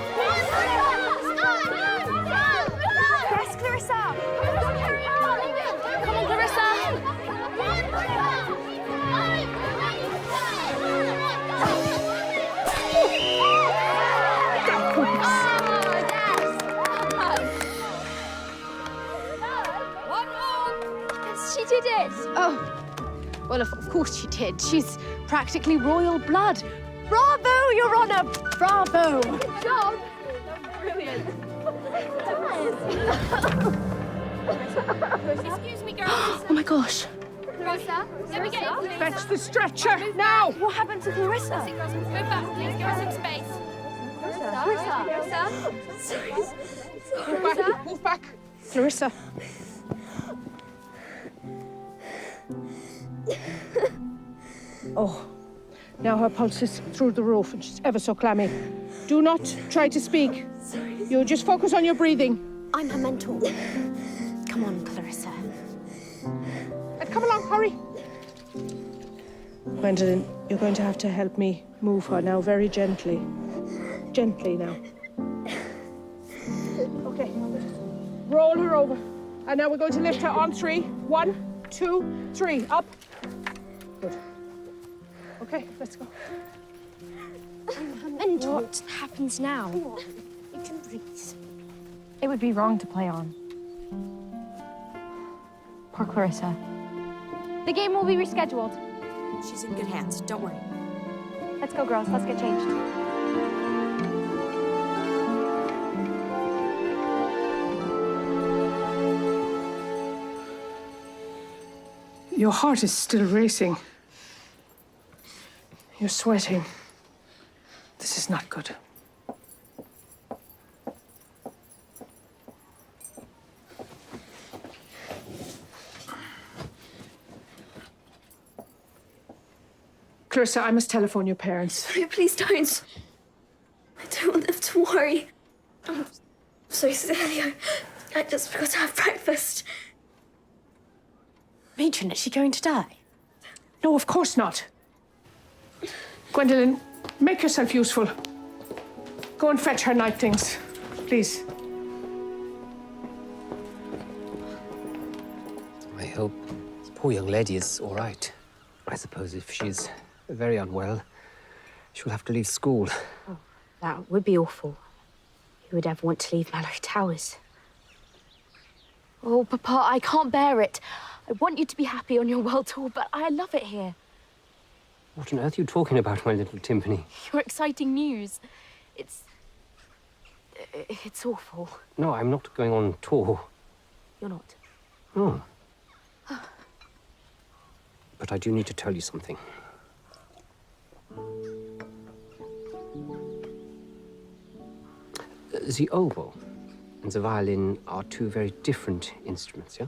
Yes, Clarissa! Come on, Clarissa! Yes, she did it! Oh, well, of course she did. She's practically royal blood. Bravo, Your Honor! Bravo! Good job. Brilliant. Excuse me, girls. Oh my gosh. Clarissa, let me get you. Fetch the stretcher, now! What happened to Clarissa? Move back, please. Give her some space. Clarissa. Move back, move back. Clarissa. Oh, now her pulse is through the roof and she's ever so clammy. Do not try to speak. You just focus on your breathing. I'm her mentor. Come on, Clarissa. And come along, hurry. Gwendolyn, you're going to have to help me move her now very gently. Gently now. Okay. Roll her over. And now we're going to lift her on 3. 1, 2, 3. Up. Good. Okay, let's go. What happens now? You can breathe. It would be wrong to play on. Poor Clarissa. The game will be rescheduled. She's in good hands. Don't worry. Let's go, girls. Let's get changed. Your heart is still racing. You're sweating. This is not good. Clarissa, I must telephone your parents. No, please don't. I don't want them to worry. I'm so silly. I just forgot to have breakfast. Matron, is she going to die? No, of course not. Gwendolyn, make yourself useful. Go and fetch her night things, please. I hope this poor young lady is all right. I suppose if she's very unwell, she'll have to leave school. Oh, that would be awful. Who would ever want to leave Mallory Towers? Oh, Papa, I can't bear it. I want you to be happy on your world tour, but I love it here. What on earth are you talking about, my little timpani? Your exciting news. It's awful. No, I'm not going on tour. You're not. No. But I do need to tell you something. The oboe and the violin are two very different instruments, yeah?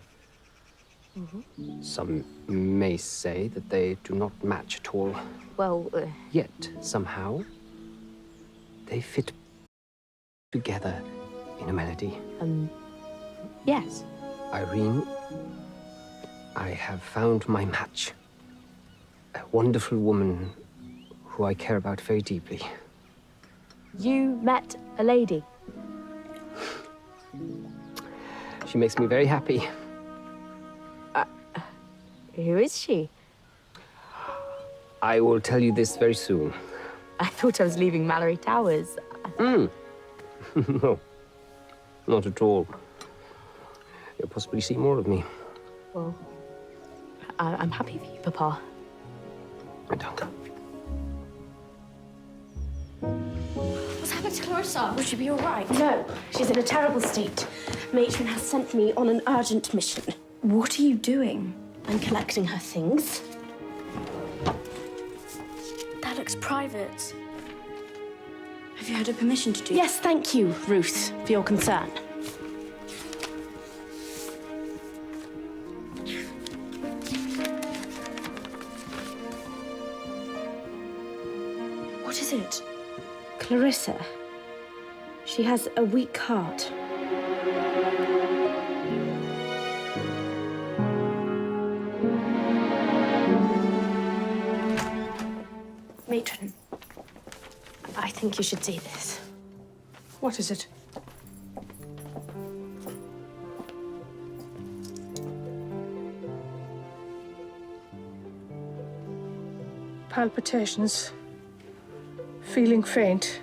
Mm-hmm. Some may say that they do not match at all. Well, Yet, somehow, they fit together in a melody. Yes. Irene, I have found my match. A wonderful woman who I care about very deeply. You met a lady. She makes me very happy. Who is she? I will tell you this very soon. I thought I was leaving Mallory Towers. No, not at all. You'll possibly see more of me. Well, I'm happy for you, Papa. Danke. What's happened to Clarissa? Would she be all right? No, she's in a terrible state. Matron has sent me on an urgent mission. What are you doing? I'm collecting her things. That looks private. Have you had her permission to do Yes, thank you, Ruth, for your concern. What is it? Clarissa. She has a weak heart. Matron, I think you should see this. What is it? Palpitations. Feeling faint.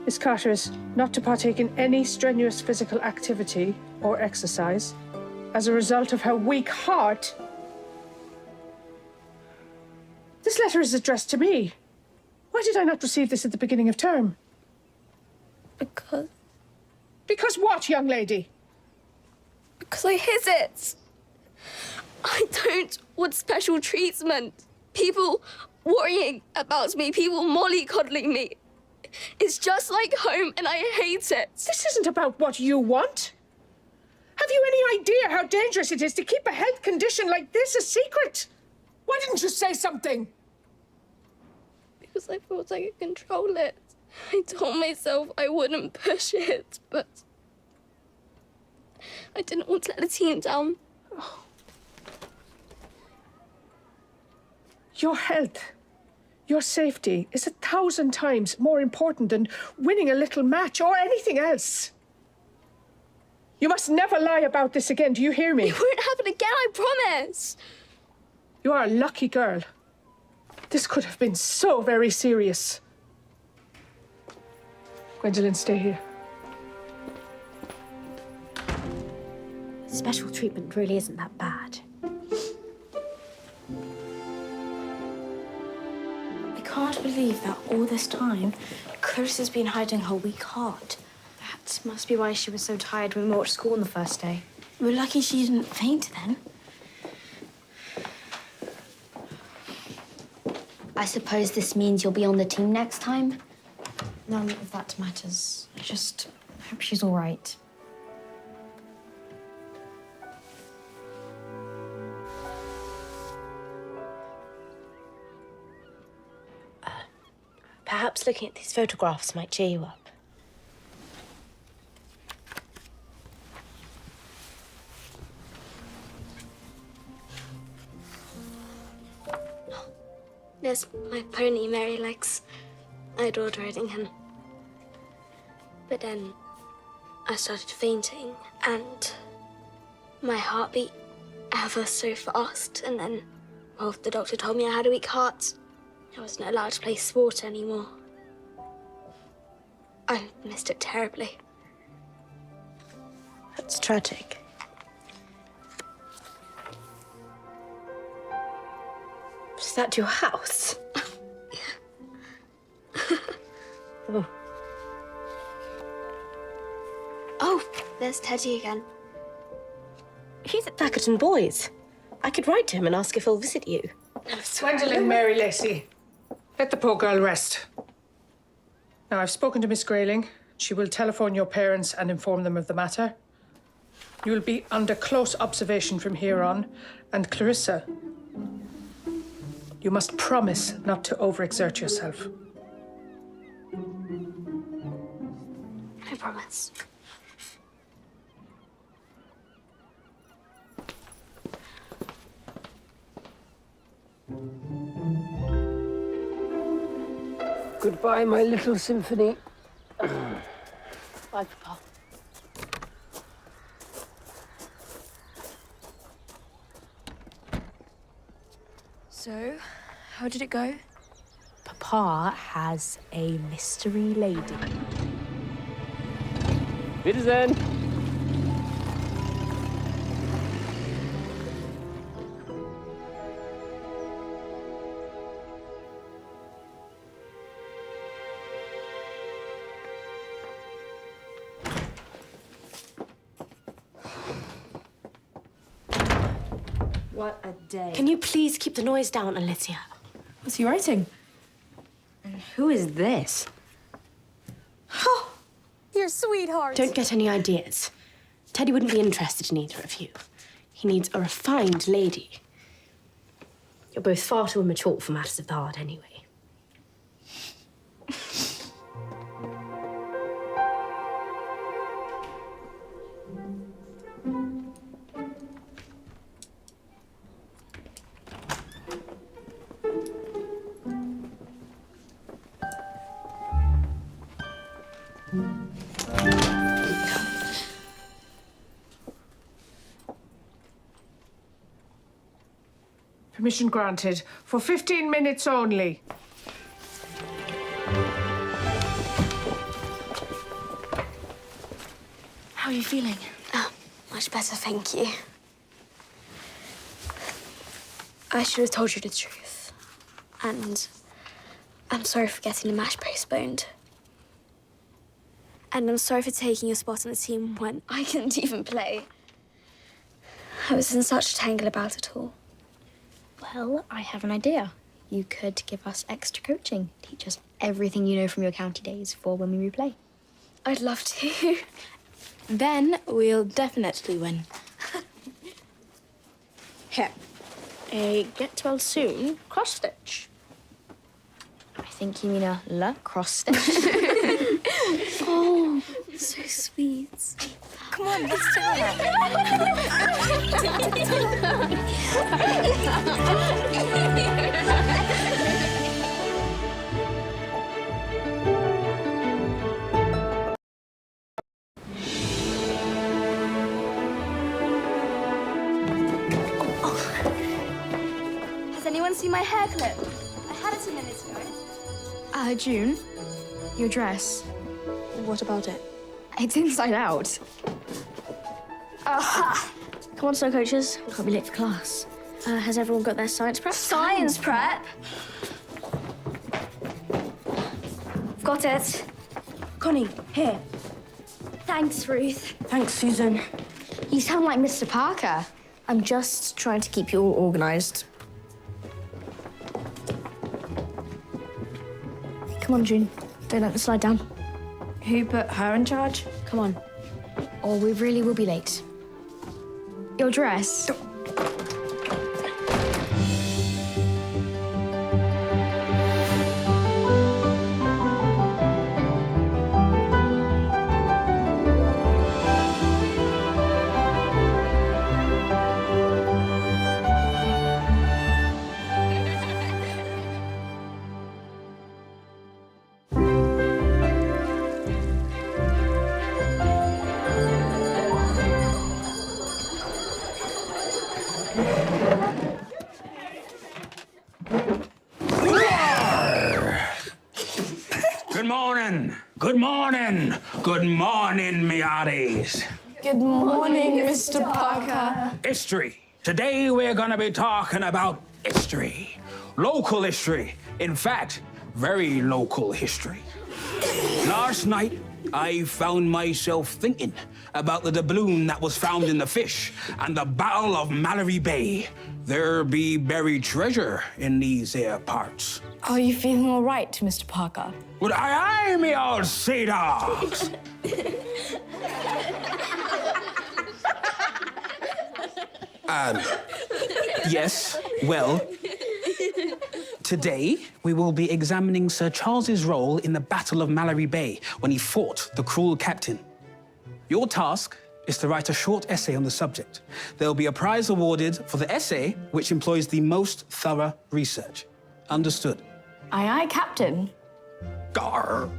Miss Carter is not to partake in any strenuous physical activity or exercise as a result of her weak heart. This letter is addressed to me. Why did I not receive this at the beginning of term? Because... Because what, young lady? Because I hid it. I don't want special treatment. People worrying about me, people mollycoddling me. It's just like home and I hate it. This isn't about what you want. Have you any idea how dangerous it is to keep a health condition like this a secret? Why didn't you say something? Because I thought I could control it. I told myself I wouldn't push it, but I didn't want to let the team down. Oh. Your health, your safety is 1,000 times more important than winning a little match or anything else. You must never lie about this again, do you hear me? It won't happen again, I promise. You are a lucky girl. This could have been so very serious. Gwendolyn, stay here. Special treatment really isn't that bad. I can't believe that all this time, Clarissa's been hiding her weak heart. That must be why she was so tired when we watched school on the first day. We're lucky she didn't faint then. I suppose this means you'll be on the team next time? None of that matters. I just hope she's all right. Perhaps looking at these photographs might cheer you up. There's my pony, Mary Legs. I adored riding him. But then I started fainting and my heart beat ever so fast. And then, well, the doctor told me I had a weak heart. I wasn't allowed to play sport anymore. I missed it terribly. That's tragic. Is that your house? Oh, there's Teddy again. He's at Thackleton Boys. I could write to him and ask if he'll visit you. Gwendolyn Mary Lacey, let the poor girl rest. Now, I've spoken to Miss Grayling. She will telephone your parents and inform them of the matter. You'll be under close observation from here on. And Clarissa, you must promise not to overexert yourself. I promise. Goodbye, my little symphony. Bye, Papa. So, how did it go? Papa has a mystery lady. Wiedersehen. What a day. Can you please keep the noise down, Alicia? What's he writing? And who is this? Oh, your sweetheart. Don't get any ideas. Teddy wouldn't be interested in either of you. He needs a refined lady. You're both far too immature for matters of the heart anyway. Permission granted for 15 minutes only. How are you feeling? Oh, much better, thank you. I should have told you the truth. And I'm sorry for getting the match postponed. And I'm sorry for taking your spot on the team when I couldn't even play. I was in such a tangle about it all. Well, I have an idea. You could give us extra coaching. Teach us everything you know from your county days for when we replay. I'd love to. Then we'll definitely win. Here. A get well soon cross stitch. I think you mean a la cross stitch. Oh, so sweet. Come on, let's do Has anyone seen my hair clip? I had it a minute ago. June, your dress. What about it? It's inside out. Come on, snow coaches. We can't be late for class. Has everyone got their science prep? Science prep? Got it. Connie, here. Thanks, Ruth. Thanks, Susan. You sound like Mr. Parker. I'm just trying to keep you all organised. Come on, June. Don't let them slide down. Who put her in charge? Come on. Or we really will be late. Your dress. Good morning. Good morning. Good morning, me hearties. Good morning, Mr. Parker. History. Today we're gonna be talking about history. Local history. In fact, very local history. Last night, I found myself thinking about the doubloon that was found in the fish and the Battle of Mallory Bay. There be buried treasure in these here parts. Are you feeling all right, Mr. Parker? Well, aye, me old sea dogs. Yes, well, today we will be examining Sir Charles's role in the Battle of Mallory Bay when he fought the cruel captain. Your task is to write a short essay on the subject. There will be a prize awarded for the essay which employs the most thorough research. Understood? Aye, aye, Captain. Gar.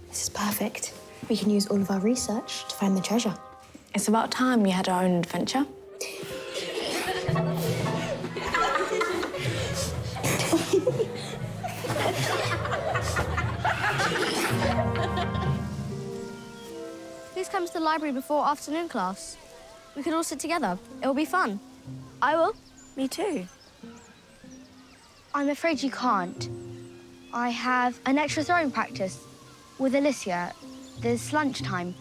This is perfect. We can use all of our research to find the treasure. It's about time we had our own adventure. Please come to the library before afternoon class. We could all sit together. It will be fun. I will. Me too. I'm afraid you can't. I have an extra throwing practice with Alicia. There's lunchtime.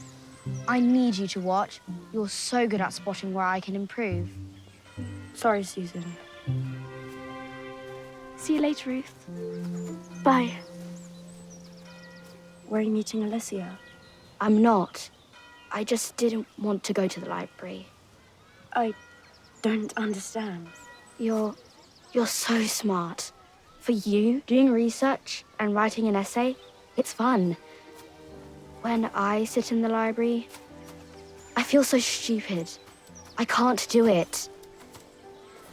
I need you to watch. You're so good at spotting where I can improve. Sorry, Susan. See you later, Ruth. Bye. Where are you meeting Alicia? I'm not. I just didn't want to go to the library. I don't understand. You're so smart. For you, doing research and writing an essay, it's fun. When I sit in the library, I feel so stupid. I can't do it.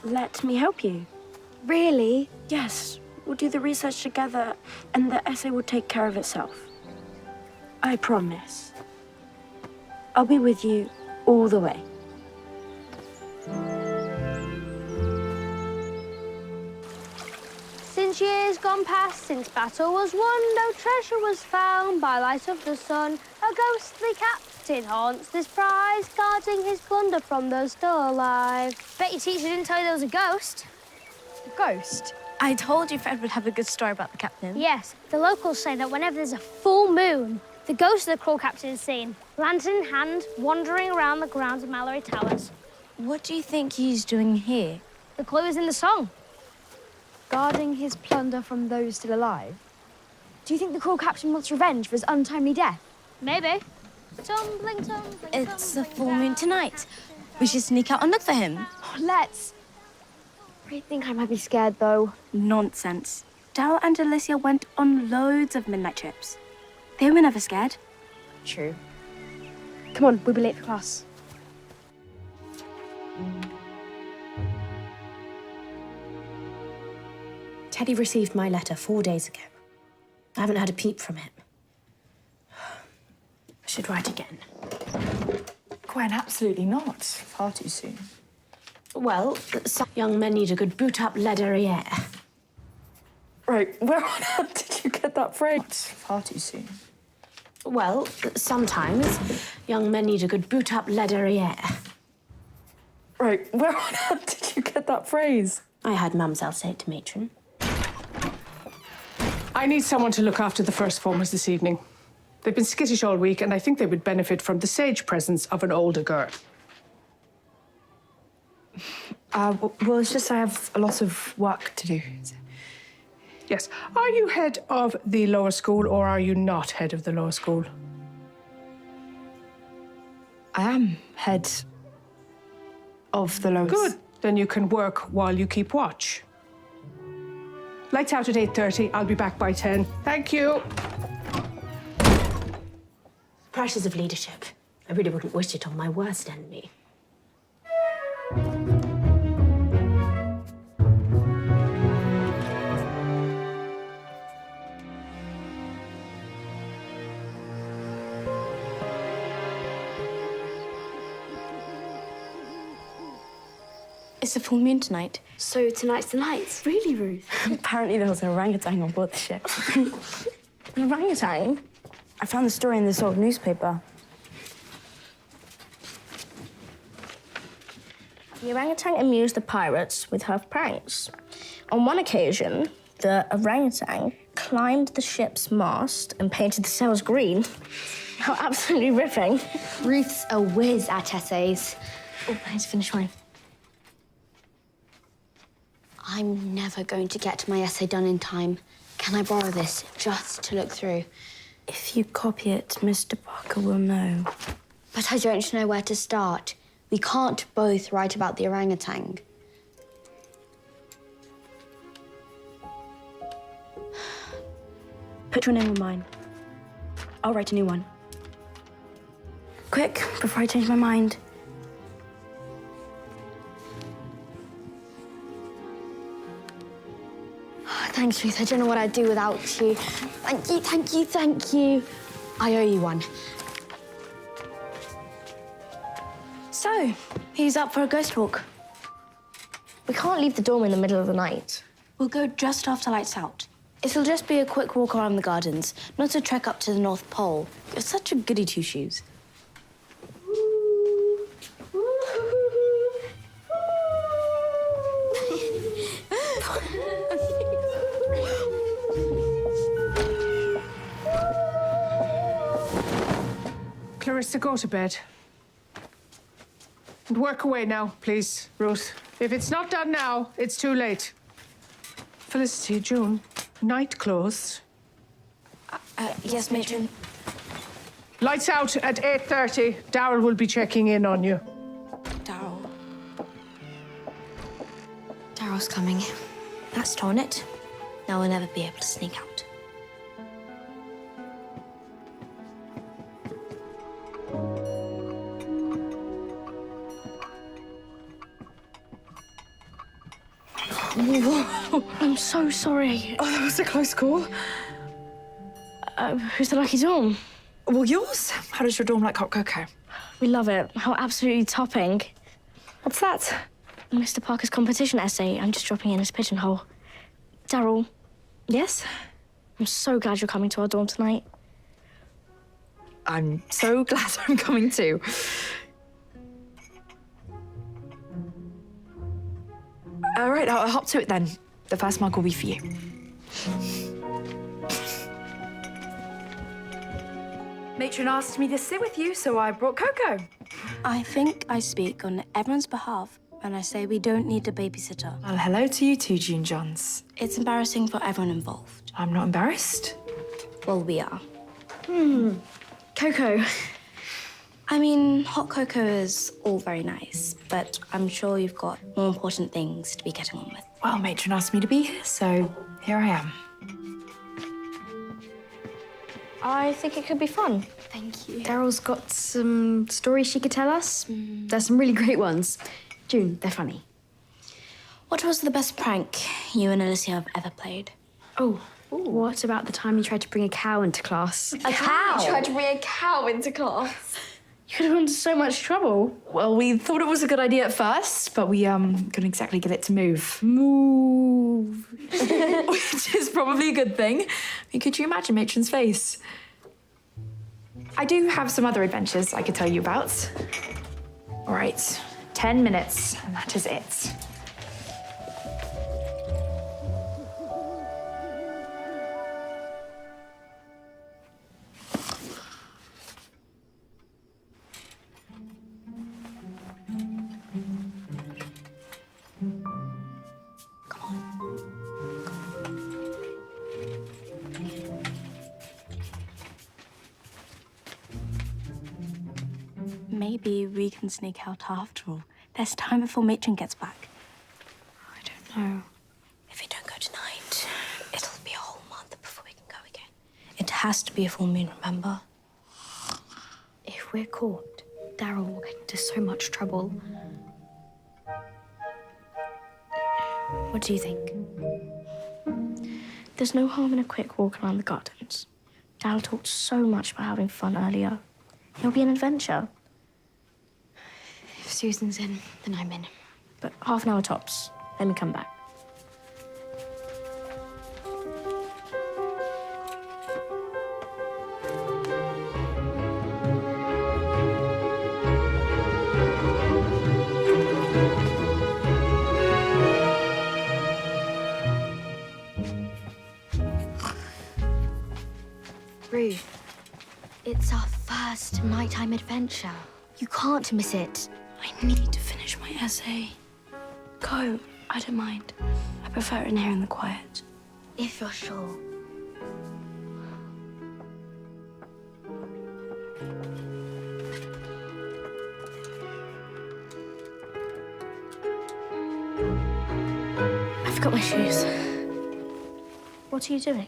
Let me help you. Really? Yes. We'll do the research together, and the essay will take care of itself. I promise. I'll be with you all the way. Since years gone past, since battle was won, no treasure was found by light of the sun. A ghostly captain haunts this prize, guarding his plunder from those still alive. Bet your teacher didn't tell you there was a ghost. A ghost? I told you Fred would have a good story about the captain. Yes, the locals say that whenever there's a full moon, the ghost of the cruel captain is seen, lantern in hand, wandering around the grounds of Mallory Towers. What do you think he's doing here? The clue is in the song. Guarding his plunder from those still alive. Do you think the cruel captain wants revenge for his untimely death? Maybe. Tumbling, tumbling, It's the full moon tonight. We should sneak out and look for him. Oh, let's. I think I might be scared, though. Nonsense. Dal and Alicia went on loads of midnight trips. They were never scared. True. Come on, we'll be late for class. Teddy received my letter 4 days ago. I haven't had a peep from him. I should write again. Gwen, absolutely not. Far too soon. Well, some young men need a good boot-up la derriere. Right, where on earth did you get that phrase? Far too soon. Well, sometimes young men need a good boot-up la derriere. Right, where on earth did you get that phrase? I had Mamselle say it to Matron. I need someone to look after the first formers this evening. They've been skittish all week, and I think they would benefit from the sage presence of an older girl. Well, it's just I have a lot of work to do. Yes. Are you head of the lower school, or are you not head of the lower school? I am head of the lowest. Good. Then you can work while you keep watch. Lights out at 8:30. I'll be back by 10. Thank you. Prices of leadership. I really wouldn't wish it on my worst enemy. It's a full moon tonight. So tonight's the night. Really, Ruth? Apparently there was an orangutan on board the ship. An orangutan? I found the story in this old newspaper. The orangutan amused the pirates with her pranks. On one occasion, the orangutan climbed the ship's mast and painted the sails green. How absolutely ripping. Ruth's a whiz at essays. Oh, I need to finish mine. I'm never going to get my essay done in time. Can I borrow this just to look through? If you copy it, Mr. Parker will know. But I don't know where to start. We can't both write about the orangutan. Put your name on mine. I'll write a new one. Quick, before I change my mind. Thanks, Ruth. I don't know what I'd do without you. Thank you, thank you, thank you. I owe you one. So, who's up for a ghost walk? We can't leave the dorm in the middle of the night. We'll go just after lights out. It'll just be a quick walk around the gardens, not a trek up to the North Pole. You're such a goody two-shoes. Clarissa, go to bed. And work away now, please, Ruth. If it's not done now, it's too late. Felicity, June, night closed. Yes, matron. Lights out at 8:30. Darryl will be checking in on you. Darryl. Darryl's coming. That's torn it. Now we'll never be able to sneak out. Whoa, I'm so sorry. Oh, that was a close call. Who's the lucky dorm? Well, yours. How does your dorm like hot cocoa? We love it. How absolutely topping. What's that? Mr. Parker's competition essay. I'm just dropping in his pigeonhole. Darryl. Yes? I'm so glad you're coming to our dorm tonight. I'm so glad I'm coming too. All right, I'll hop to it then. The first mug will be for you. Matron asked me to sit with you, so I brought cocoa. I think I speak on everyone's behalf when I say we don't need a babysitter. Well, hello to you too, June Johns. It's embarrassing for everyone involved. I'm not embarrassed. Well, we are. Cocoa. I mean, hot cocoa is all very nice, but I'm sure you've got more important things to be getting on with. Well, Matron asked me to be here, so here I am. I think it could be fun. Thank you. Daryl's got some stories she could tell us. There's some really great ones. June, they're funny. What was the best prank you and Alicia have ever played? Oh, what about the time you tried to bring a cow into class? A cow? You tried to bring a cow into class. You could have gone into so much trouble. Well, we thought it was a good idea at first, but we couldn't exactly get it to move. Move. Which is probably a good thing. I mean, could you imagine Matron's face? I do have some other adventures I could tell you about. All right, 10 minutes, and that is it. Maybe we can sneak out after all. There's time before Matron gets back. I don't know. If we don't go tonight, it'll be a whole month before we can go again. It has to be a full moon, remember? If we're caught, Daryl will get into so much trouble. What do you think? There's no harm in a quick walk around the gardens. Daryl talked so much about having fun earlier. It'll be an adventure. If Susan's in, then I'm in. But half an hour tops. Let me come back. Ruth, it's our first nighttime adventure. You can't miss it. I need to finish my essay. Go. I don't mind. I prefer it in here in the quiet. If you're sure. I forgot my shoes. What are you doing?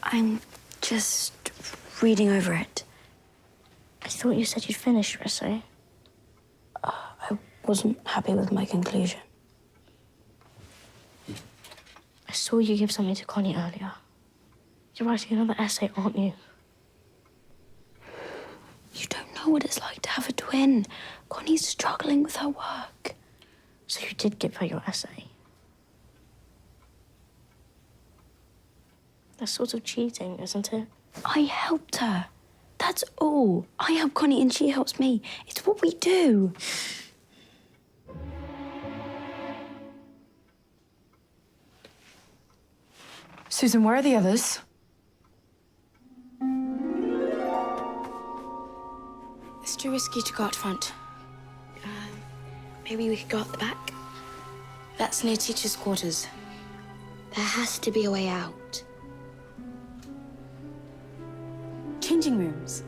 I'm just reading over it. I thought you said you'd finished your essay. I wasn't happy with my conclusion. I saw you give something to Connie earlier. You're writing another essay, aren't you? You don't know what it's like to have a twin. Connie's struggling with her work. So you did give her your essay? That's sort of cheating, isn't it? I helped her. That's all. I help Connie and she helps me. It's what we do. Susan, where are the others? It's too risky to go out front. Maybe we could go out the back. That's near teachers' quarters. There has to be a way out. Changing rooms.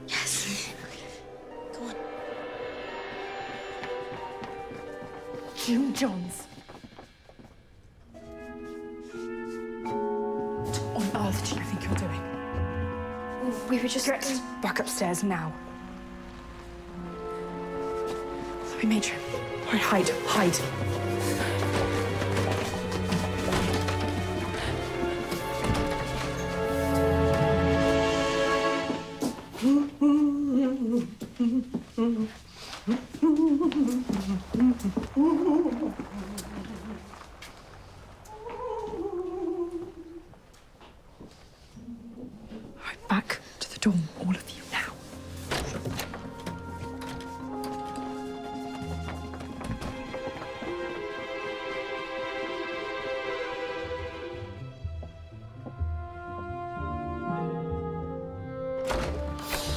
Yes. Come on. June Johns. What on earth do you think you're doing? We were just... Get back upstairs now. Sorry, Matron. All right, hide, hide. Right, back to the dorm, all of you now.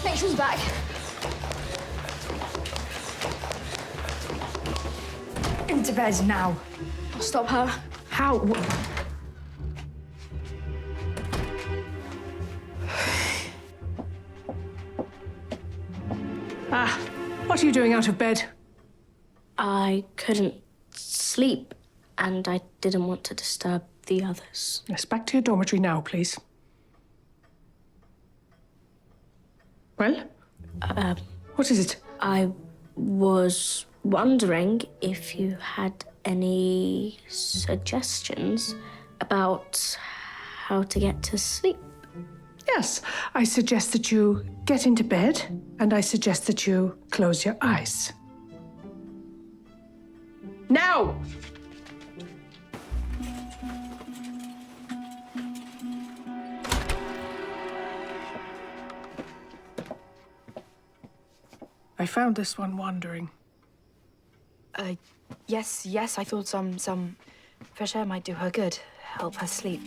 Matron's back. Into bed now. I'll stop her. How? What are you doing out of bed? I couldn't sleep, and I didn't want to disturb the others. Yes, back to your dormitory now, please. Well? What is it? I was wondering if you had any suggestions about how to get to sleep. Yes, I suggest that you get into bed, and I suggest that you close your eyes. Now! I found this one wandering. Yes, I thought some fresh air might do her good, help her sleep.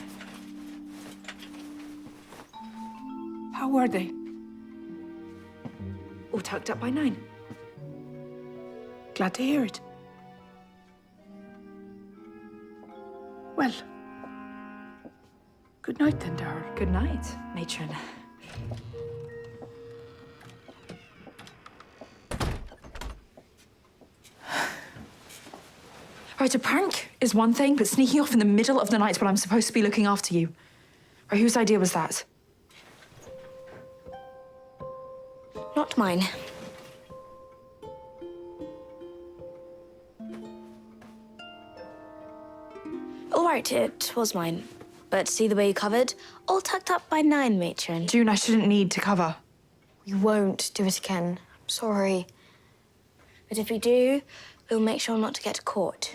How were they? All tucked up by 9. Glad to hear it. Well, good night then, Darrell. Good night, matron. Right, a prank is one thing, but sneaking off in the middle of the night when I'm supposed to be looking after you. Right, whose idea was that? Not mine. All right, it was mine. But see the way you covered? All tucked up by 9, matron. June, I shouldn't need to cover. We won't do it again. I'm sorry. But if we do, we'll make sure not to get caught.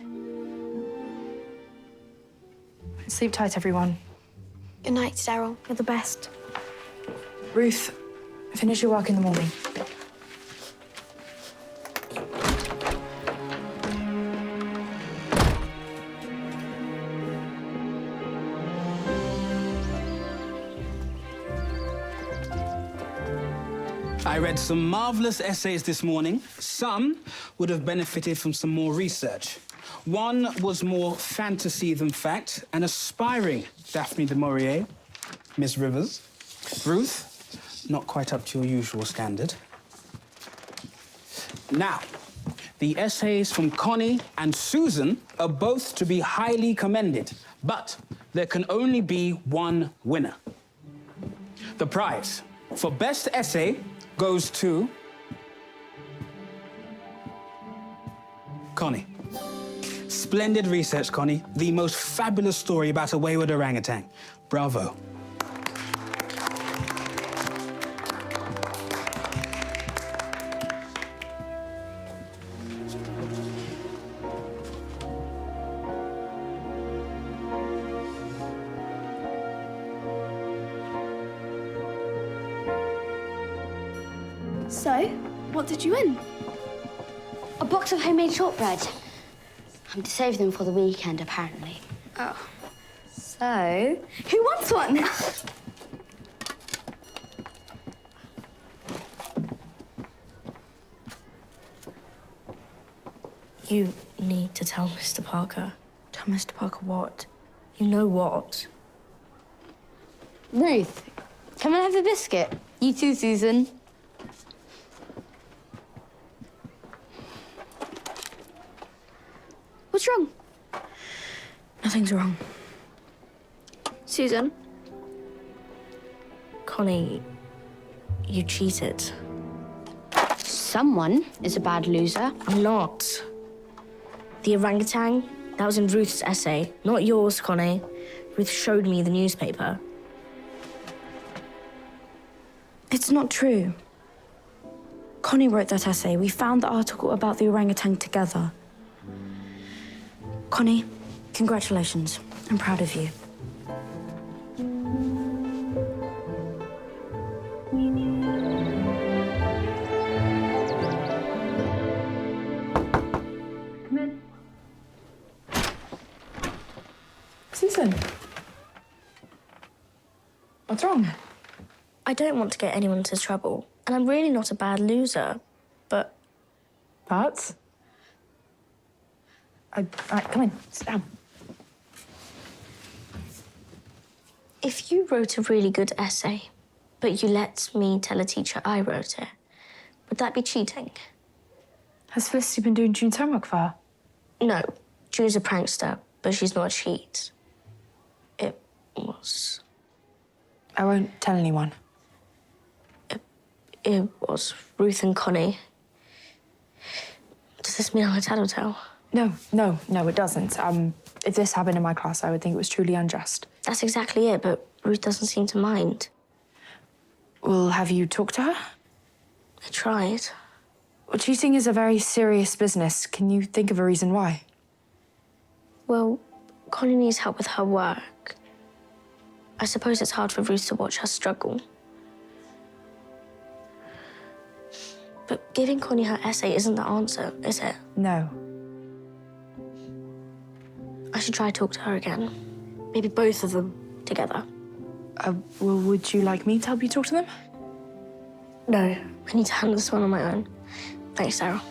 Sleep tight, everyone. Good night, Daryl. You're the best. Ruth, finish your work in the morning. I read some marvelous essays this morning. Some would have benefited from some more research. One was more fantasy than fact, an aspiring Daphne du Maurier, Miss Rivers. Ruth, not quite up to your usual standard. Now, the essays from Connie and Susan are both to be highly commended, but there can only be one winner. The prize for best essay goes to Connie. Splendid research, Connie. The most fabulous story about a wayward orangutan. Bravo. So, what did you win? A box of homemade shortbread. I'm to save them for the weekend, apparently. Oh. So, who wants one? You need to tell Mr. Parker. Tell Mr. Parker what? You know what? Ruth, come and have a biscuit. You too, Susan. What's wrong? Nothing's wrong. Susan? Connie, you cheated. Someone is a bad loser. I'm not. The orangutan, that was in Ruth's essay, not yours, Connie. Ruth showed me the newspaper. It's not true. Connie wrote that essay. We found the article about the orangutan together. Connie, congratulations. I'm proud of you. Come in. Susan. What's wrong? I don't want to get anyone into trouble, and I'm really not a bad loser, but... But? All right, come in, sit down. If you wrote a really good essay, but you let me tell a teacher I wrote it, would that be cheating? Has Felicity been doing June's homework for her? No, June's a prankster, but she's not a cheat. It was... I won't tell anyone. It was Ruth and Connie. Does this mean I'm a tattletale? No, it doesn't. If this happened in my class, I would think it was truly unjust. That's exactly it, but Ruth doesn't seem to mind. Well, have you talked to her? I tried. Well, cheating is a very serious business. Can you think of a reason why? Well, Connie needs help with her work. I suppose it's hard for Ruth to watch her struggle. But giving Connie her essay isn't the answer, is it? No. I should try to talk to her again. Maybe both of them together. Well, would you like me to help you talk to them? No, I need to handle this one on my own. Thanks, Sarah.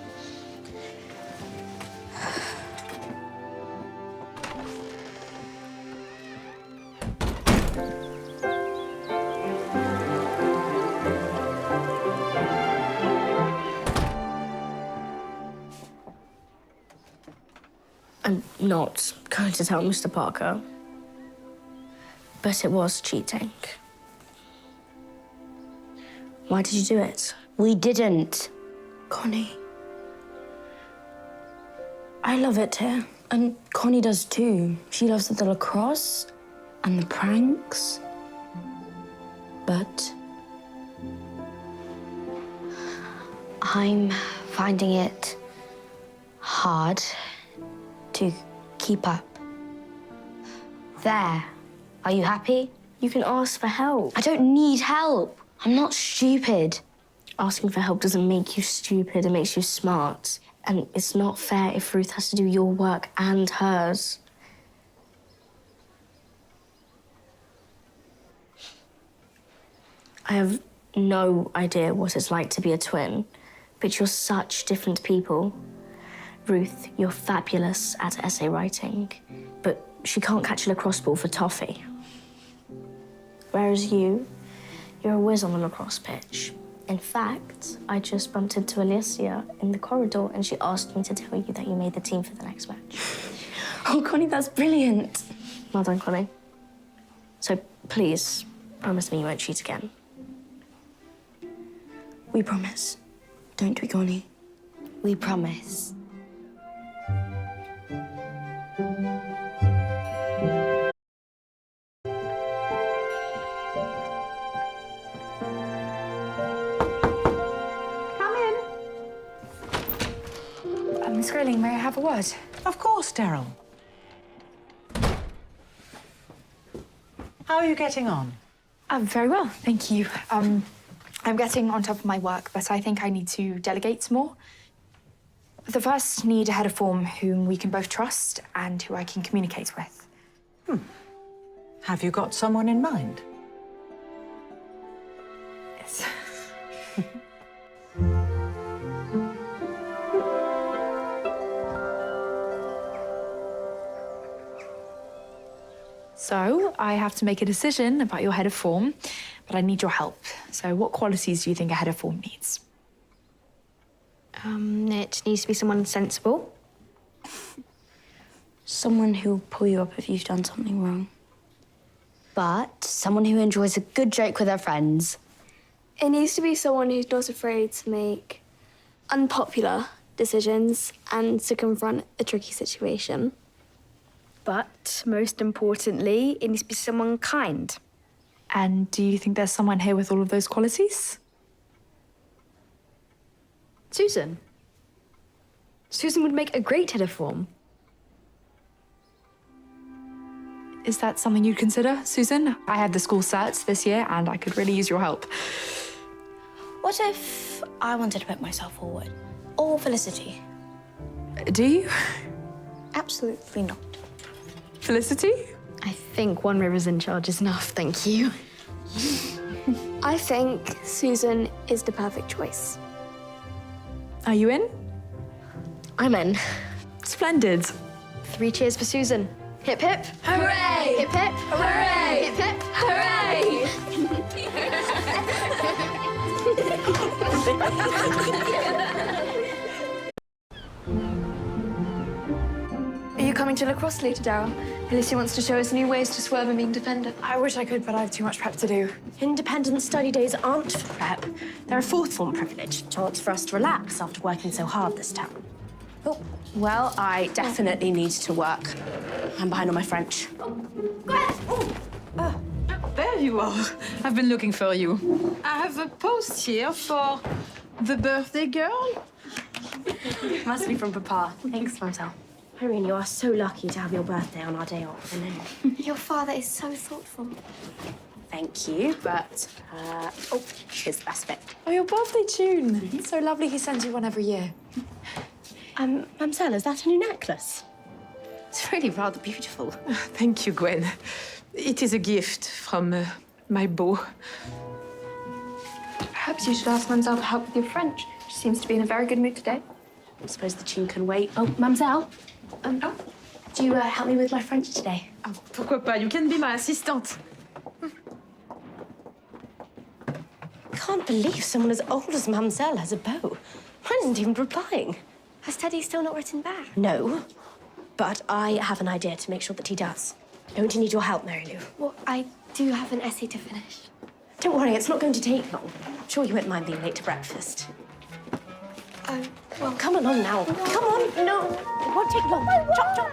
I'm not going to tell Mr. Parker. But it was cheating. Why did you do it? We didn't. Connie. I love it here. And Connie does too. She loves the lacrosse and the pranks. But I'm finding it hard to keep up. There. Are you happy? You can ask for help. I don't need help. I'm not stupid. Asking for help doesn't make you stupid, it makes you smart. And it's not fair if Ruth has to do your work and hers. I have no idea what it's like to be a twin, but you're such different people. Ruth, you're fabulous at essay writing, but she can't catch a lacrosse ball for toffee. Whereas you're a whiz on the lacrosse pitch. In fact, I just bumped into Alicia in the corridor and she asked me to tell you that you made the team for the next match. Oh, Connie, that's brilliant. Well done, Connie. So please, promise me you won't cheat again. We promise. Don't we, Connie? We promise. Miss Grayling, may I have a word? Of course, Daryl. How are you getting on? Very well, thank you. I'm getting on top of my work, but I think I need to delegate more. The first need a head of form whom we can both trust and who I can communicate with. Have you got someone in mind? Yes. So, I have to make a decision about your head of form, but I need your help. So, what qualities do you think a head of form needs? It needs to be someone sensible. Someone who'll pull you up if you've done something wrong. But someone who enjoys a good joke with her friends. It needs to be someone who's not afraid to make unpopular decisions and to confront a tricky situation. But most importantly, it needs to be someone kind. And do you think there's someone here with all of those qualities? Susan. Susan would make a great head of form. Is that something you'd consider, Susan? I had the school certs this year and I could really use your help. What if I wanted to put myself forward? Or Felicity? Do you? Absolutely not. Felicity? I think one River's in charge is enough, thank you. I think Susan is the perfect choice. Are you in? I'm in. Splendid. 3 cheers for Susan. Hip hip. Hooray! Hip hip. Hooray! Hip hip. Are you coming to lacrosse later, Daryl? Alicia wants to show us new ways to swerve and be independent. I wish I could, but I have too much prep to do. Independent study days aren't for prep. They're a fourth form privilege, chance for us to relax after working so hard this term. Oh, well, I definitely need to work. I'm behind on my French. There you are. I've been looking for you. I have a post here for the birthday girl. Must be from Papa. Thanks, Martel. Irene, you are so lucky to have your birthday on our day off. Your father is so thoughtful. Thank you, but, oh, here's the best bit. Oh, your birthday tune. It's so lovely he sends you one every year. Mamselle, is that a new necklace? It's really rather beautiful. Thank you, Gwen. It is a gift from my beau. Perhaps you should ask Mademoiselle for help with your French. She seems to be in a very good mood today. I suppose the tune can wait. Oh, Mamselle. Do you help me with my French today? Oh, pourquoi pas? You can be my assistant. I can't believe someone as old as Mamselle has a beau. Mine isn't even replying. Has Teddy still not written back? No, but I have an idea to make sure that he does. Don't you need your help, Mary Lou? Well, I do have an essay to finish. Don't worry, it's not going to take long. I'm sure you won't mind being late to breakfast. Well, come along now. Come on. No, it won't take long. Chop, chop.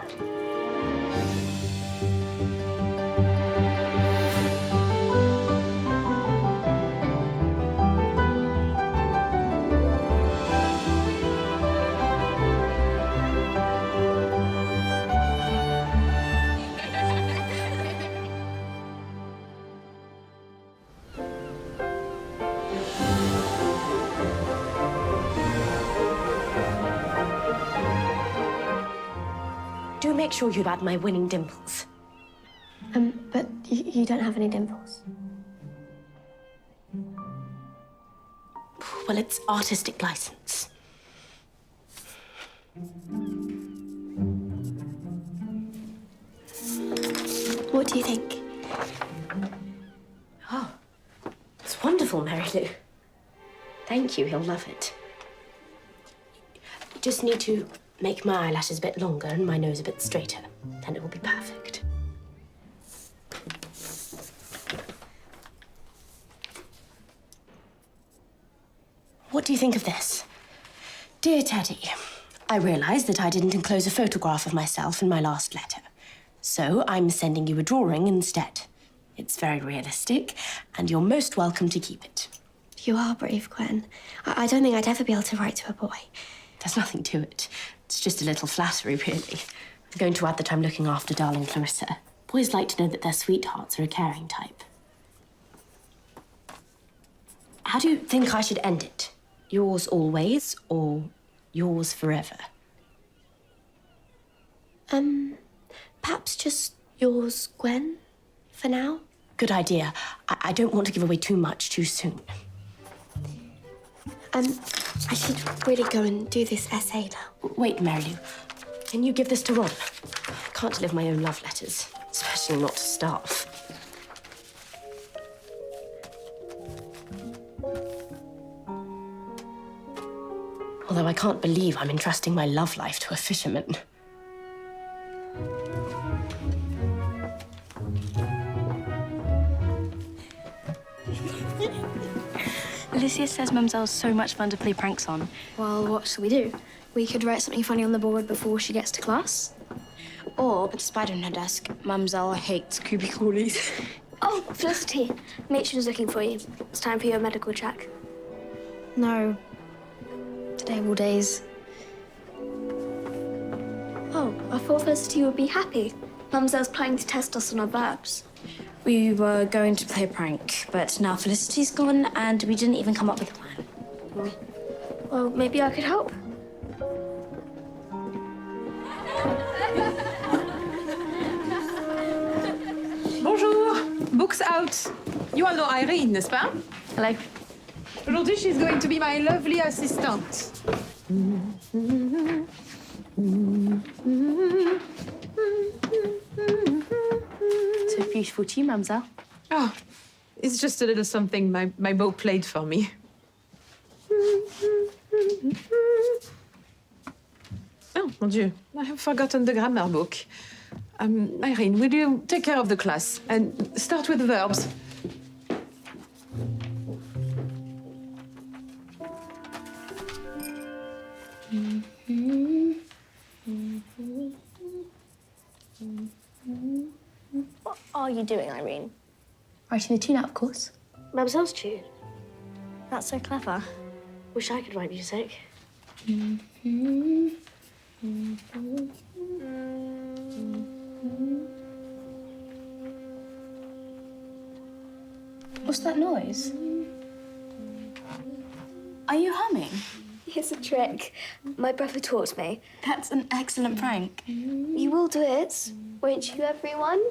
Do make sure you add my winning dimples. But you don't have any dimples. Well, it's artistic license. What do you think? Oh, it's wonderful, Mary Lou. Thank you, he'll love it. You just need to make my eyelashes a bit longer and my nose a bit straighter. Then it will be perfect. What do you think of this? Dear Teddy, I realise that I didn't enclose a photograph of myself in my last letter. So I'm sending you a drawing instead. It's very realistic, and you're most welcome to keep it. You are brave, Gwen. I don't think I'd ever be able to write to a boy. There's nothing to it. It's just a little flattery, really. I'm going to add that I'm looking after darling Clarissa. Boys like to know that their sweethearts are a caring type. How do you think I should end it? Yours always, or yours forever? Perhaps just yours, Gwen, for now? Good idea. I don't want to give away too much too soon. I should really go and do this essay now. Wait, Mary Lou. Can you give this to Rob? I can't deliver my own love letters, especially not to staff. Although I can't believe I'm entrusting my love life to a fisherman. Alicia says Mumselle's so much fun to play pranks on. Well, what shall we do? We could write something funny on the board before she gets to class. Or put a spider on her desk. Mumselle hates creepy crawlies. Oh, Felicity. Matron's looking for you. It's time for your medical check. No. Today of all days. Oh, I thought Felicity would be happy. Mumselle's planning to test us on our verbs. We were going to play a prank, but now Felicity's gone and we didn't even come up with a plan. Well, maybe I could help. Bonjour. Books out. You all know Irene, n'est-ce pas? Hello. Aujourd'hui, she's going to be my lovely assistant. So beautiful to you, Mumselle. Oh, it's just a little something my beau played for me. Oh, mon Dieu, I have forgotten the grammar book. Irene, will you take care of the class and start with the verbs? What are you doing, Irene? Writing the tune out, of course. Mumselle's tune. That's so clever. Wish I could write music. What's that noise? Are you humming? It's a trick. My brother taught me. That's an excellent prank. You will do it, won't you, everyone?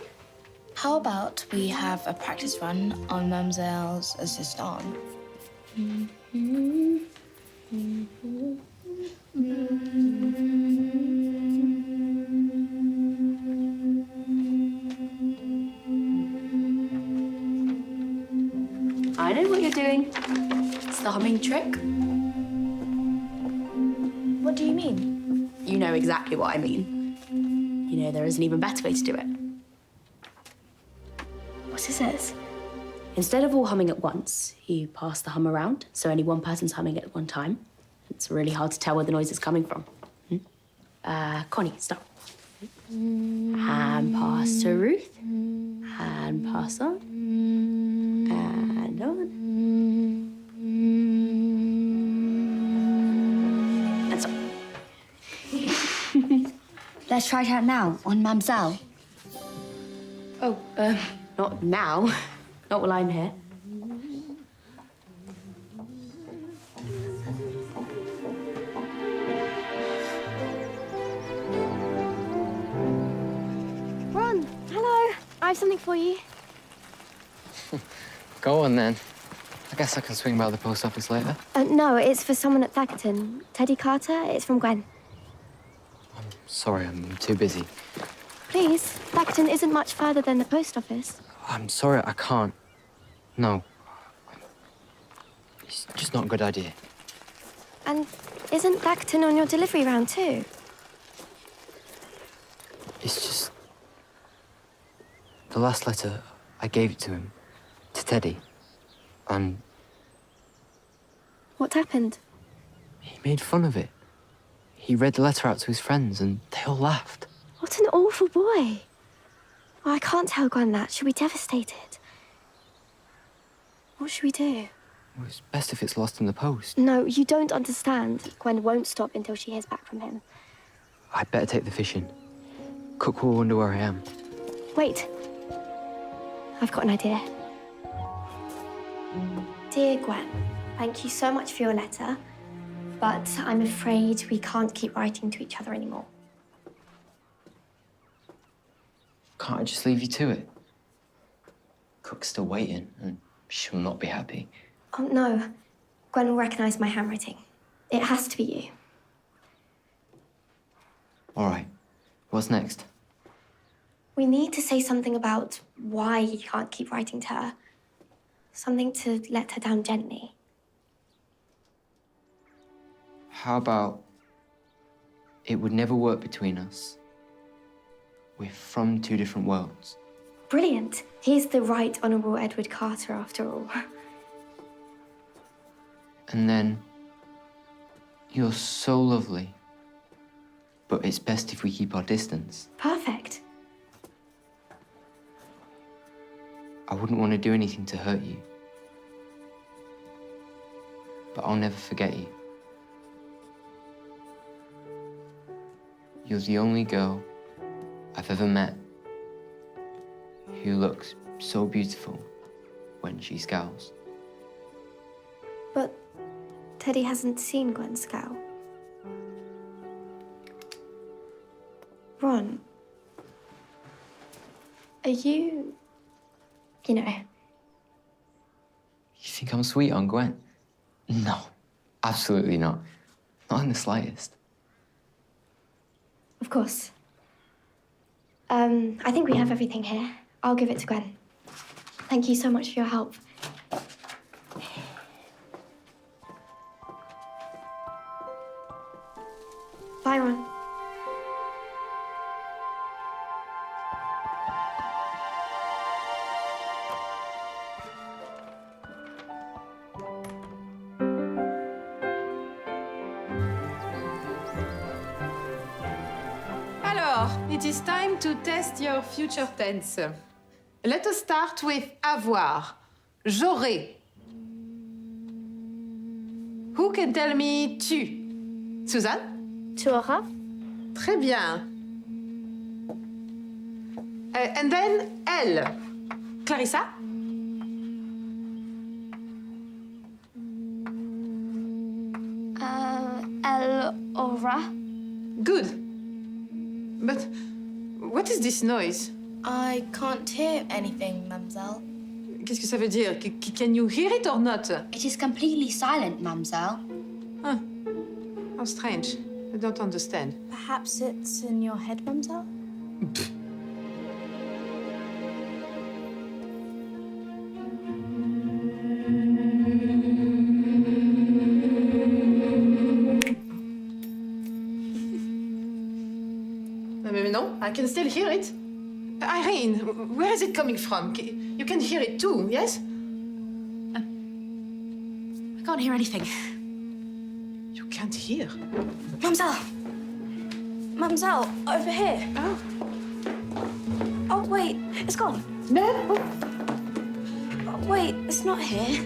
How about we have a practice run on Mumselle's assistant? I know what you're doing. It's the humming trick. What do you mean? You know exactly what I mean. You know there is an even better way to do it. What is this? Instead of all humming at once, you pass the hum around, so only one person's humming at one time. It's really hard to tell where the noise is coming from. Connie, stop. And pass to Ruth. And pass on. And on. And stop. Let's try it out now on Mumselle. Oh, not now. Not while I'm here. Ron, hello. I have something for you. Go on then. I guess I can swing by the post office later. No, it's for someone at Thackton. Teddy Carter, it's from Gwen. Sorry, I'm too busy. Please, Thackton isn't much further than the post office. I'm sorry, I can't. No. It's just not a good idea. And isn't Thackton on your delivery round too? It's just... The last letter, I gave it to him. To Teddy. And What happened? he made fun of it. He read the letter out to his friends and they all laughed. What an awful boy. Oh, I can't tell Gwen that. She'll be devastated. What should we do? Well, it's best if it's lost in the post. No, you don't understand. Gwen won't stop until she hears back from him. I'd better take the fishing. Cook will wonder where I am. Wait. I've got an idea. Dear Gwen, thank you so much for your letter, but I'm afraid we can't keep writing to each other anymore. Can't I just leave you to it? Cook's still waiting, and she'll not be happy. Oh, no. Gwen will recognise my handwriting. It has to be you. All right. What's next? We need to say something about why you can't keep writing to her. Something to let her down gently. How about it would never work between us? We're from two different worlds. Brilliant. He's the Right Honourable Edward Carter, after all. And then, you're so lovely, but it's best if we keep our distance. Perfect. I wouldn't want to do anything to hurt you. But I'll never forget you. You're the only girl I've ever met who looks so beautiful when she scowls. But Teddy hasn't seen Gwen scowl. Ron, are you know... You think I'm sweet on Gwen? No, absolutely not. Not in the slightest. Of course. I think we have everything here. I'll give it to Gwen. Thank you so much for your help. Bye, Ron. Alors, it is time to test your future tense. Let us start with avoir. J'aurai. Who can tell me tu? Suzanne? Tu auras? Très bien. And then elle. Clarissa? Elle aura. Good. But what is this noise? I can't hear anything, mademoiselle. Qu'est-ce que ça veut dire? Can you hear it or not? It is completely silent, mademoiselle. Huh. How strange. I don't understand. Perhaps it's in your head, mademoiselle? No, I can still hear it. Irene, where is it coming from? You can hear it too, yes? I can't hear anything. You can't hear? Mademoiselle! Mademoiselle, over here. Oh. Oh, wait, it's gone. No. Oh, wait, it's not here.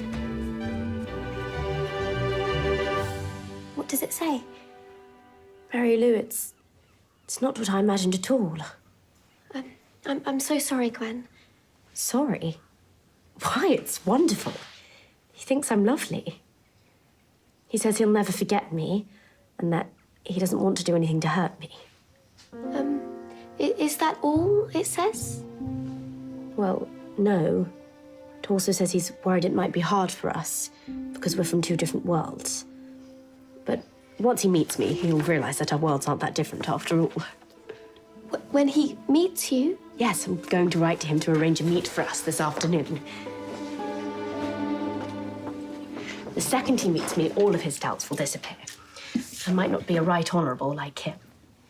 What does it say? Mary Lou, it's not what I imagined at all. I'm so sorry, Gwen. Sorry? Why, it's wonderful. He thinks I'm lovely. He says he'll never forget me and that he doesn't want to do anything to hurt me. Is that all it says? Well, no. also says he's worried it might be hard for us because we're from two different worlds. But once he meets me, he'll realise that our worlds aren't that different after all. When he meets you? Yes, I'm going to write to him to arrange a meet for us this afternoon. The second he meets me, all of his doubts will disappear. I might not be a right honourable like him,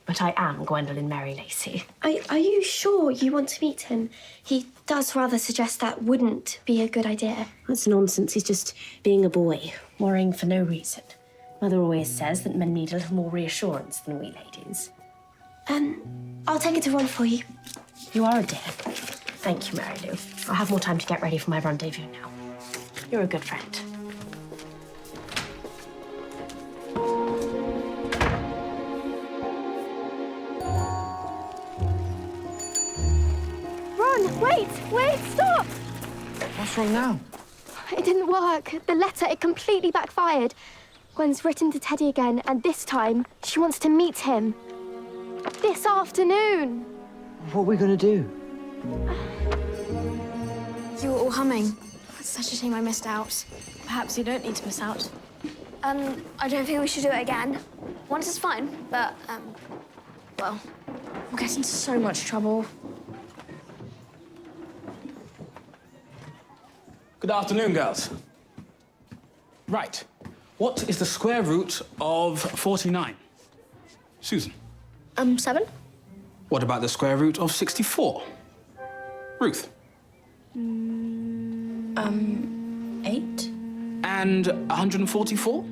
but I am Gwendolyn Mary Lacey. Are you sure you want to meet him? He does rather suggest that wouldn't be a good idea. That's nonsense. He's just being a boy, worrying for no reason. Mother always says that men need a little more reassurance than we ladies. I'll take it to Ron for you. You are a dear. Thank you, Mary Lou. I'll have more time to get ready for my rendezvous now. You're a good friend. Ron, wait, stop! What's wrong now? It didn't work. The letter, it completely backfired. Gwen's written to Teddy again, and this time she wants to meet him. This afternoon. What are we gonna do? You were all humming. It's such a shame I missed out. Perhaps you don't need to miss out. I don't think we should do it again. Once is fine, but, well, we'll get into so much trouble. Good afternoon, girls. Right. What is the square root of 49? Susan. 7? What about the square root of 64? Ruth. 8? And 144?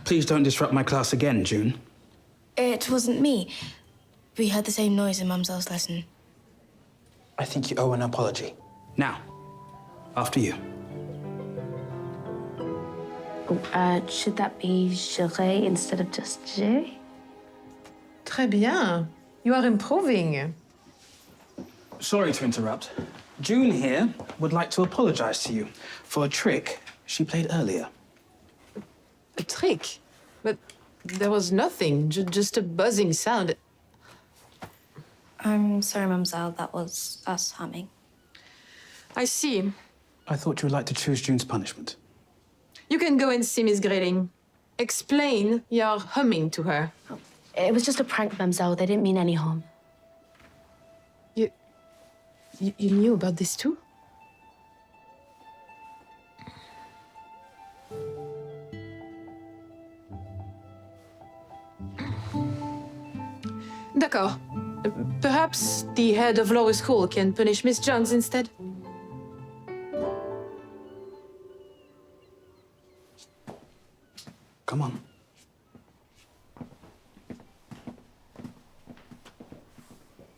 Please don't disrupt my class again, June. It wasn't me. We heard the same noise in Mumsel's lesson. I think you owe an apology. Now, after you. Should that be Juré instead of just J? Très bien. You are improving. Sorry to interrupt. June here would like to apologize to you for a trick she played earlier. A trick? But there was nothing, just a buzzing sound. I'm sorry, Mumsel. That was us humming. I see. I thought you would like to choose June's punishment. You can go and see Miss Grayling. Explain your humming to her. It was just a prank, mademoiselle. They didn't mean any harm. You knew about this too? D'accord. Perhaps the head of lower school can punish Miss Jones instead? Come on.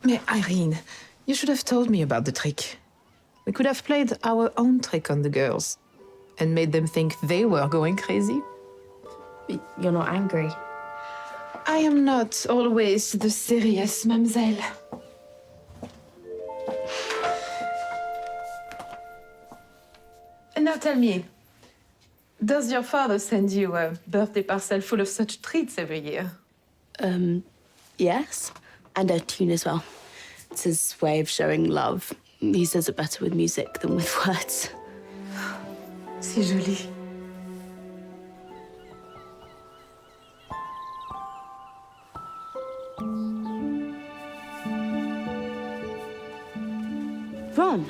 Mais Irene, you should have told me about the trick. We could have played our own trick on the girls and made them think they were going crazy. You're not angry? I am not always the serious mademoiselle. And now tell me, does your father send you a birthday parcel full of such treats every year? Yes. And a tune as well. It's his way of showing love. He says it better with music than with words. C'est joli. Ron!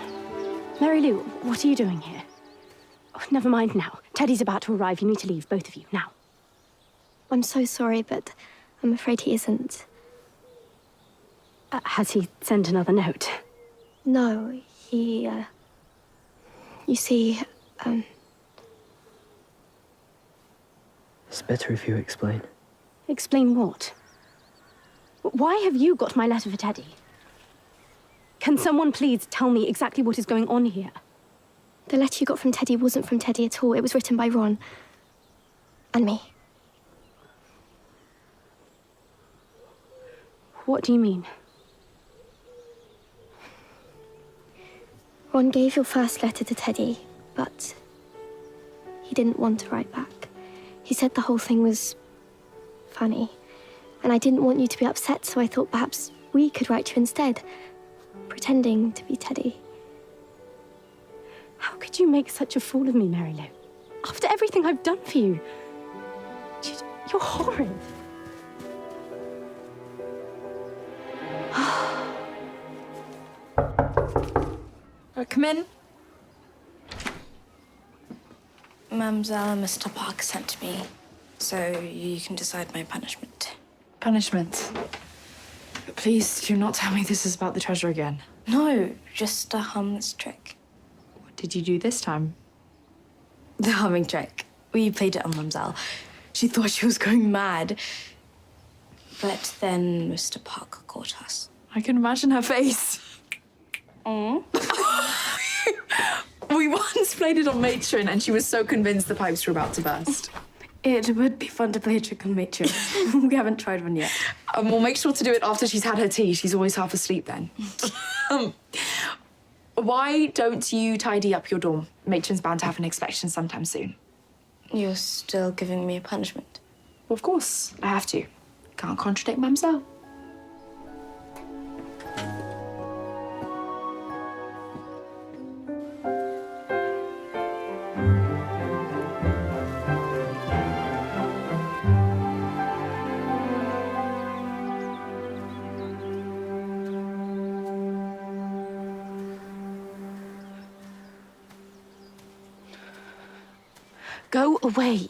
Mary Lou, what are you doing here? Oh, never mind now. Teddy's about to arrive. You need to leave, both of you, now. I'm so sorry, but I'm afraid he isn't. Has he sent another note? No, he, you see, It's better if you explain. Explain what? Why have you got my letter for Teddy? Can someone please tell me exactly what is going on here? The letter you got from Teddy wasn't from Teddy at all. It was written by Ron. And me. What do you mean? Ron gave your first letter to Teddy, but he didn't want to write back. He said the whole thing was funny, and I didn't want you to be upset, so I thought perhaps we could write you instead, pretending to be Teddy. How could you make such a fool of me, Mary Lou? After everything I've done for you. You're horrid. Come in. Mademoiselle and Mr. Parker sent me, so you can decide my punishment. Punishment. Please do not tell me this is about the treasure again. No, just a harmless trick. What did you do this time? The humming trick. We played it on Mademoiselle. She thought she was going mad. But then Mr. Parker caught us. I can imagine her face. We once played it on Matron and she was so convinced the pipes were about to burst. It would be fun to play a trick on Matron. We haven't tried one yet. We'll make sure to do it after she's had her tea. She's always half asleep then. Why don't you tidy up your dorm? Matron's bound to have an inspection sometime soon. You're still giving me a punishment? Well, of course, I have to. Can't contradict Mademoiselle. Go away.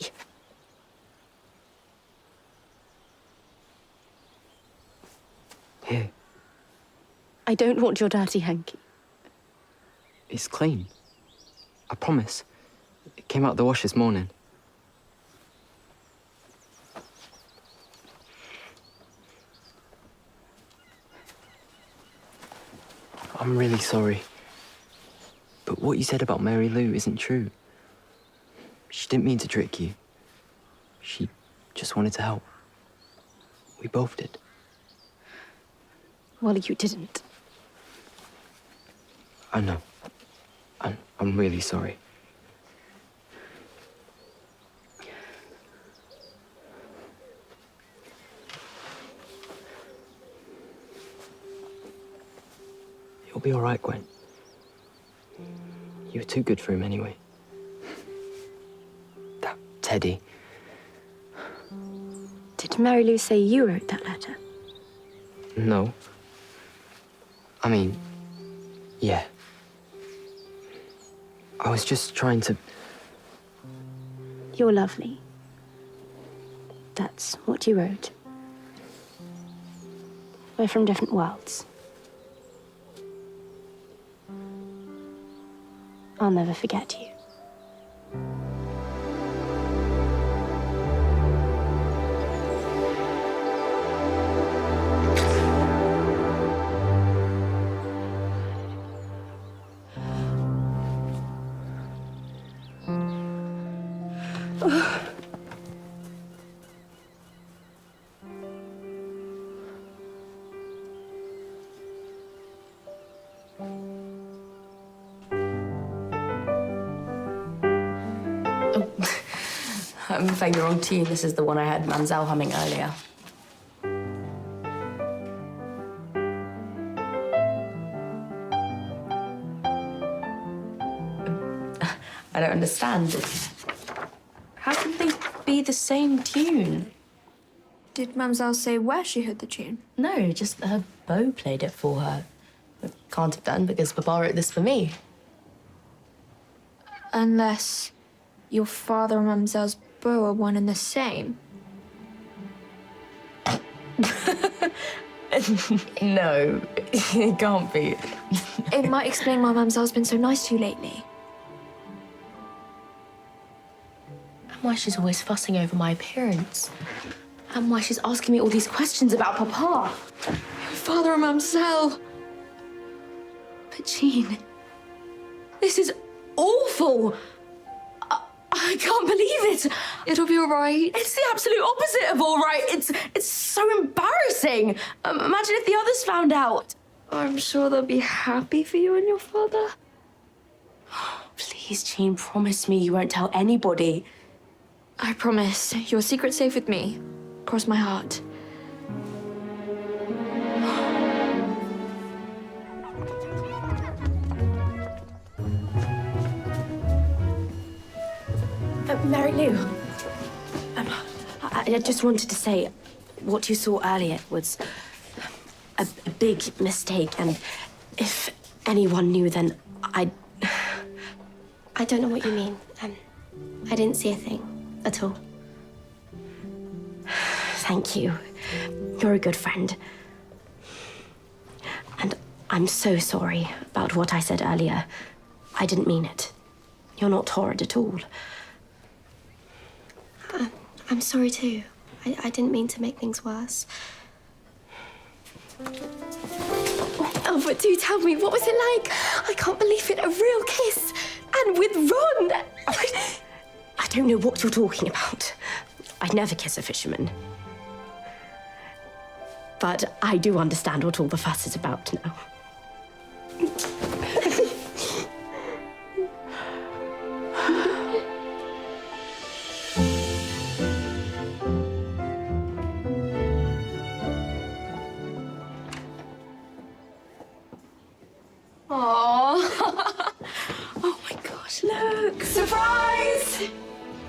Here. I don't want your dirty hanky. It's clean. I promise. It came out the wash this morning. I'm really sorry. But what you said about Mary Lou isn't true. She didn't mean to trick you. She just wanted to help. We both did. Well, you didn't. I know. I'm really sorry. You'll be all right, Gwen. You were too good for him anyway. That Teddy. Did Mary Lou say you wrote that letter? No. I mean, yeah. I was just trying to... You're lovely. That's what you wrote. We're from different worlds. I'll never forget you. I'm playing the wrong tune. This is the one I had Mademoiselle humming earlier. I don't understand. How can they be the same tune? Did Mademoiselle say where she heard the tune? No, just her beau played it for her. It can't have done because Papa wrote this for me. Unless your father and Mademoiselle's beau are one and the same. No, it can't be. It might explain why Mademoiselle's been so nice to you lately. And why she's always fussing over my appearance. And why she's asking me all these questions about Papa. Your father and Mademoiselle. But Jean, this is awful. I can't believe it. It'll be all right. It's the absolute opposite of all right. It's so embarrassing. Imagine if the others found out. I'm sure they'll be happy for you and your father. Please, Jean, promise me you won't tell anybody. I promise. Your secret's safe with me. Cross my heart. Mary Lou, I just wanted to say what you saw earlier was a big mistake, and if anyone knew, then I don't know what you mean. I didn't see a thing at all. Thank you. You're a good friend. And I'm so sorry about what I said earlier. I didn't mean it. You're not horrid at all. I'm sorry too. I didn't mean to make things worse. Oh, but do tell me, what was it like? I can't believe it, a real kiss. And with Ron. I don't know what you're talking about. I'd never kiss a fisherman. But I do understand what all the fuss is about now. Aww. Oh my gosh, look! Surprise!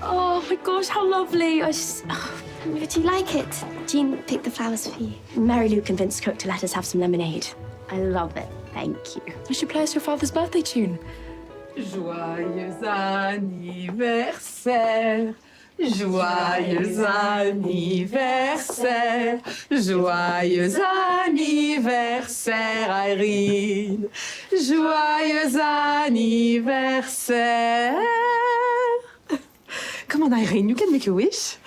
Oh my gosh, how lovely. Do you like it? Jean picked the flowers for you. Mary Lou convinced Cook to let us have some lemonade. I love it. Thank you. You should play us your father's birthday tune. Joyeux anniversaire, joyeux anniversaire, joyeux anniversaire, Irene, joyeux anniversaire. Come on, Irene, you can make a wish.